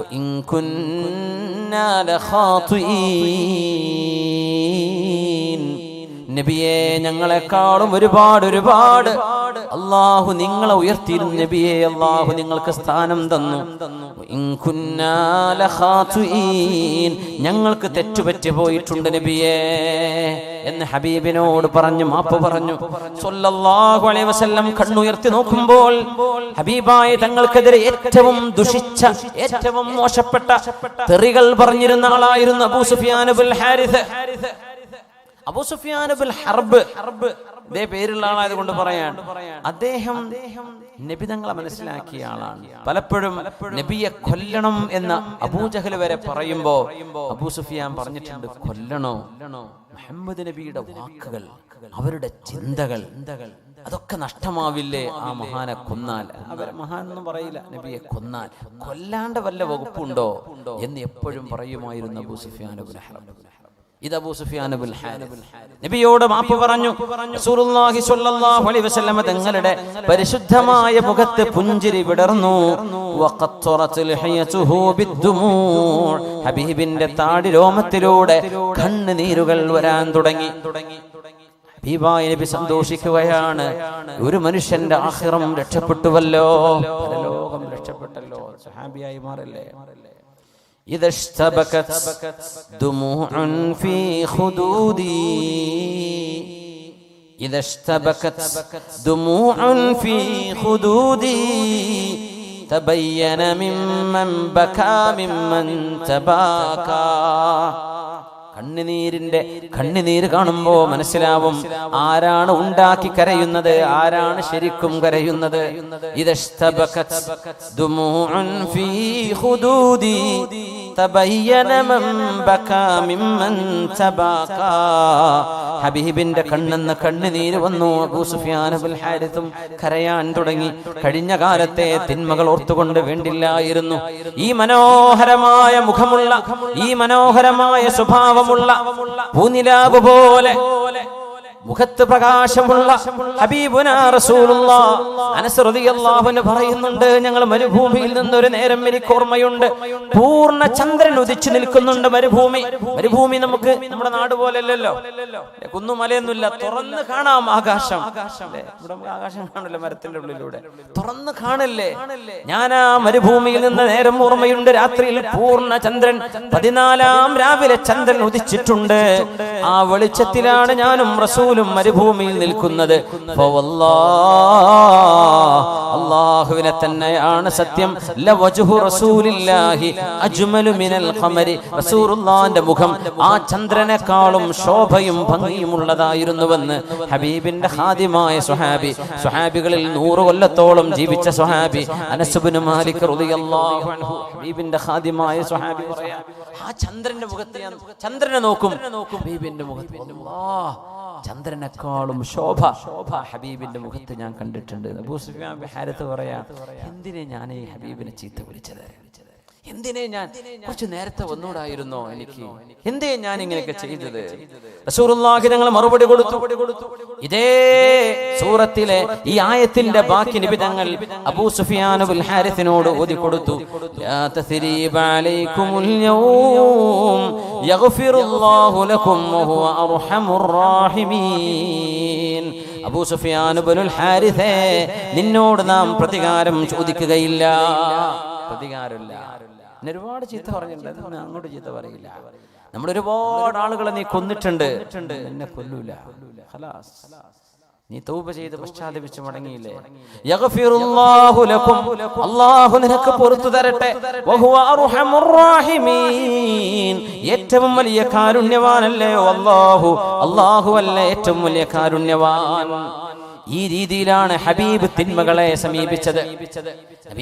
വഇൻ കുന്നാ ലഖാതിഈൻ. നബിയെ ഞങ്ങളെക്കാളും ഒരുപാട് അല്ലാഹു നിങ്ങളെ ഉയർത്തിയിരുന്നു നബിയെ. അല്ലാഹു നിങ്ങൾക്ക് സ്ഥാനം തന്നു. ഞങ്ങൾക്ക് തെറ്റുപറ്റി പോയിട്ടുണ്ട് നബിയെ എന്ന് ഹബീബിനോട് പറഞ്ഞു മാപ്പ് പറഞ്ഞു. സ്വല്ലല്ലാഹു അലൈഹി വസല്ലം കണ്ണുയർത്തി നോക്കുമ്പോൾ ഹബീബായ തങ്ങൾക്കെതിരെ ഏറ്റവും ദുഷിച്ച ഏറ്റവും മോശപ്പെട്ട തെറികൾ പറഞ്ഞിരുന്ന ആളായിരുന്നു അബൂ സുഫിയാൻ ഇബ്നുൽ ഹാരിസ്. അബൂ സുഫിയാൻ ഇബ്നുൽ ഹർബ് ഇതേ പേരുള്ള ആളായതുകൊണ്ട് പറയാൻ അദ്ദേഹം നബി തങ്ങളെ മനസ്സിലാക്കിയ ആളാണ്. പലപ്പോഴും നബിയെ കൊല്ലണം എന്ന അബൂജഹൽ വരെ പറയുമ്പോ അബൂ സുഫിയാൻ പറഞ്ഞിട്ടുണ്ട് കൊല്ലണോ? മുഹമ്മദ് നബിയുടെ വാക്കുകൾ അവരുടെ ചിന്തകൾ അതൊക്കെ നഷ്ടമാവില്ലേ ആ മഹാനെ കൊന്നാൽ? അവരെ മഹാൻ ഒന്നും പറയില്ല, നബിയെ കൊന്നാൽ കൊല്ലാണ്ട് വല്ല വകുപ്പുണ്ടോ എന്ന് എപ്പോഴും പറയുമായിരുന്നു അബൂ സുഫിയാൻ ഇബ്നുൽ ഹർബ്. ഇത് അബൂ സുഫിയാൻ ഇബ്നുൽ ഹാരിസ് നബിയോട് മാപ്പ് പറഞ്ഞു. റസൂലുള്ളാഹി സ്വല്ലല്ലാഹു അലൈഹി വസല്ലം തങ്ങളുടെ പരിശുദ്ധമായ മുഖത്ത് പുഞ്ചിരി വിടർന്നു. വഖത്തറത് ലഹിയതുഹു ബിദ്ദുമൂ, ഹബീബിന്റെ താടി രോമത്തിലൂടെ കണ്ണുനീരുകൾ വരാൻ തുടങ്ങി. ഹബീബായ നബി സന്തോഷിക്കുകയാണ്. ഒരു മനുഷ്യന്റെ ആഖിറം രക്ഷപ്പെട്ടുവല്ലോ, പരലോകം രക്ഷപ്പെട്ടല്ലോ, സ്വഹാബിയായി മാറില്ലേ. إذا اشتبكت دموع في خدودي إذا اشتبكت دموع في خدودي تبين ممن بكى ممن تباكى. കണ്ണുനീര് കാണുമ്പോ മനസ്സിലാവും ആരാണ് ഉണ്ടാക്കി കരയുന്നത്, ആരാണ് ശരിക്കും കരയുന്നത്. ഇദസ്തബകത് ദുമൂഉൻ ഫീ ഖുദൂദി തബയ്യന മൻ ബകാ മിമ്മൻ തബാകാ. ഹബീബിന്റെ കണ്ണെന്ന് കണ്ണുനീര് വന്നു. അബൂ സുഫിയാൻ ഇബ്നുൽ ഹാരിസും കരയാൻ തുടങ്ങി. കഴിഞ്ഞ കാലത്തെ തിന്മകൾ ഓർത്തുകൊണ്ട് വേണ്ടില്ലായിരുന്നു ഈ മനോഹരമായ മുഖമുള്ള ഈ മനോഹരമായ സ്വഭാവം പൂനിലാവ് പോലെ മുഖത്ത് പ്രകാശമുള്ള ഹബീബുനാ റസൂലുള്ളാഹ് അനസ് റളിയല്ലാഹു അൻഹു പറയുന്നുണ്ട്, ഞങ്ങൾ മരുഭൂമിയിൽ നിന്നൊരു നേരം എനിക്ക് ഓർമ്മയുണ്ട്, പൂർണ്ണ ചന്ദ്രൻ ഉദിച്ചു നിൽക്കുന്നുണ്ട്. മരുഭൂമി നമുക്ക് നമ്മുടെ നാട് പോലെ അല്ലല്ലോ, കുന്നുമലയൊന്നുമില്ല, തുറന്ന് കാണാം ആകാശം. ഇവിടെ ആകാശം കാണില്ല, മരത്തിന്റെ ഉള്ളിലൂടെ തുറന്ന് കാണില്ലേ. ഞാൻ ആ മരുഭൂമിയിൽ നിന്ന് നേരം ഓർമ്മയുണ്ട്, രാത്രിയിൽ പൂർണ്ണ ചന്ദ്രൻ 14-ാം രാവിലെ ചന്ദ്രൻ ഉദിച്ചിട്ടുണ്ട്. ആ വെളിച്ചത്തിലാണ് ഞാനും റസൂൽ മരുഭൂമിയിൽ നിൽക്കുന്നത്. അല്ലാഹുവിനെ തന്നെയാണ് സത്യം. ലവജ്ഹു റസൂലില്ലാഹി അജ്മലു മിനൽ ഖമരി, റസൂലുള്ളാഹിന്റെ മുഖം ആ ചന്ദ്രനേക്കാളും ശോഭയും ഭംഗിയുമുള്ളതായിരുന്നുവെന്ന് ഹബീബിന്റെ ഖാദിമായ സ്വഹാബികളിൽ 100 കൊല്ലത്തോളം ജീവിച്ച സ്വഹാബി അനസ് ഇബ്നു മാലിക് റളിയല്ലാഹു അൻഹു, ഹബീബിന്റെ ഖാദിമായ സ്വഹാബി പറയാ, ആ ചന്ദ്രന്റെ മുഖത്ത് ഞാൻ ചന്ദ്രനെ നോക്കും, ഹബീബിന്റെ മുഖത്ത് ചന്ദ്രനേക്കാളും ശോഭ ഹബീബിന്റെ മുഖത്ത് ഞാൻ കണ്ടിട്ടുണ്ട്. അബൂ സുഫിയാൻ ഇബ്നുൽ ഹാരിസ് പറയാ, എന്തിനെ ഞാൻ ഈ ഹബീബിനെ ചീത്ത വിളിച്ചത്? എന്തിനെ ഞാൻ കുറച്ച് നേരത്തെ വന്നൂടായിരുന്നോ എനിക്ക്? എന്തേ ഞാൻ ഇങ്ങനെയൊക്കെ ചെയ്തത്? റസൂലുള്ളാഹി തങ്ങൾ മറുപടി കൊടുത്തു. ഇതേ സൂറത്തിലെ ഈ ആയത്തിന്റെ ബാക്കി നബി തങ്ങൾ അബൂ സുഫിയാൻ ഇബ്നുൽ ഹാരിസിനോട് ഓതി കൊടുത്തു. ലാ തസ്രീബ അലൈക്കുമുൽ യൗം യഗ്ഫിറുല്ലാഹു ലക്കും വഹുവ അർഹമുർ റഹീമീൻ. അബൂ സുഫിയാൻ ഇബ്നുൽ ഹാരിസേ, നിന്നോട് നാം പ്രതികാരം ചോദിക്കുകയില്ല, പ്രതികാരമില്ല. ഒരുപാട് ചീത്ത പറഞ്ഞിട്ടുണ്ട്, അങ്ങോട്ട് ചീത്ത പറയില്ല. നമ്മുടെ ഒരുപാട് ആളുകളെ നീ കൊന്നിട്ടുണ്ട്, എന്നെ കൊല്ലൂല. നീ തൗബ ചെയ്ത് പശ്ചാത്തപിച്ച് മടങ്ങിയില്ലേ, യഗ്ഫിറുല്ലാഹു ലക്കും, അല്ലാഹു നിനക്ക് പുറത്തു തരട്ടെ, വഹുവ അർഹമുർ റഹീമീൻ, ഏറ്റവും വലിയ കാരുണ്യവാനല്ലയോ അല്ലാഹു, അല്ലാഹു അല്ല ഏറ്റവും വലിയ കാരുണ്യവാൻ. ഈ രീതിയിലാണ് ഹബീബ് തിന്മകളെ സമീപിച്ചത്.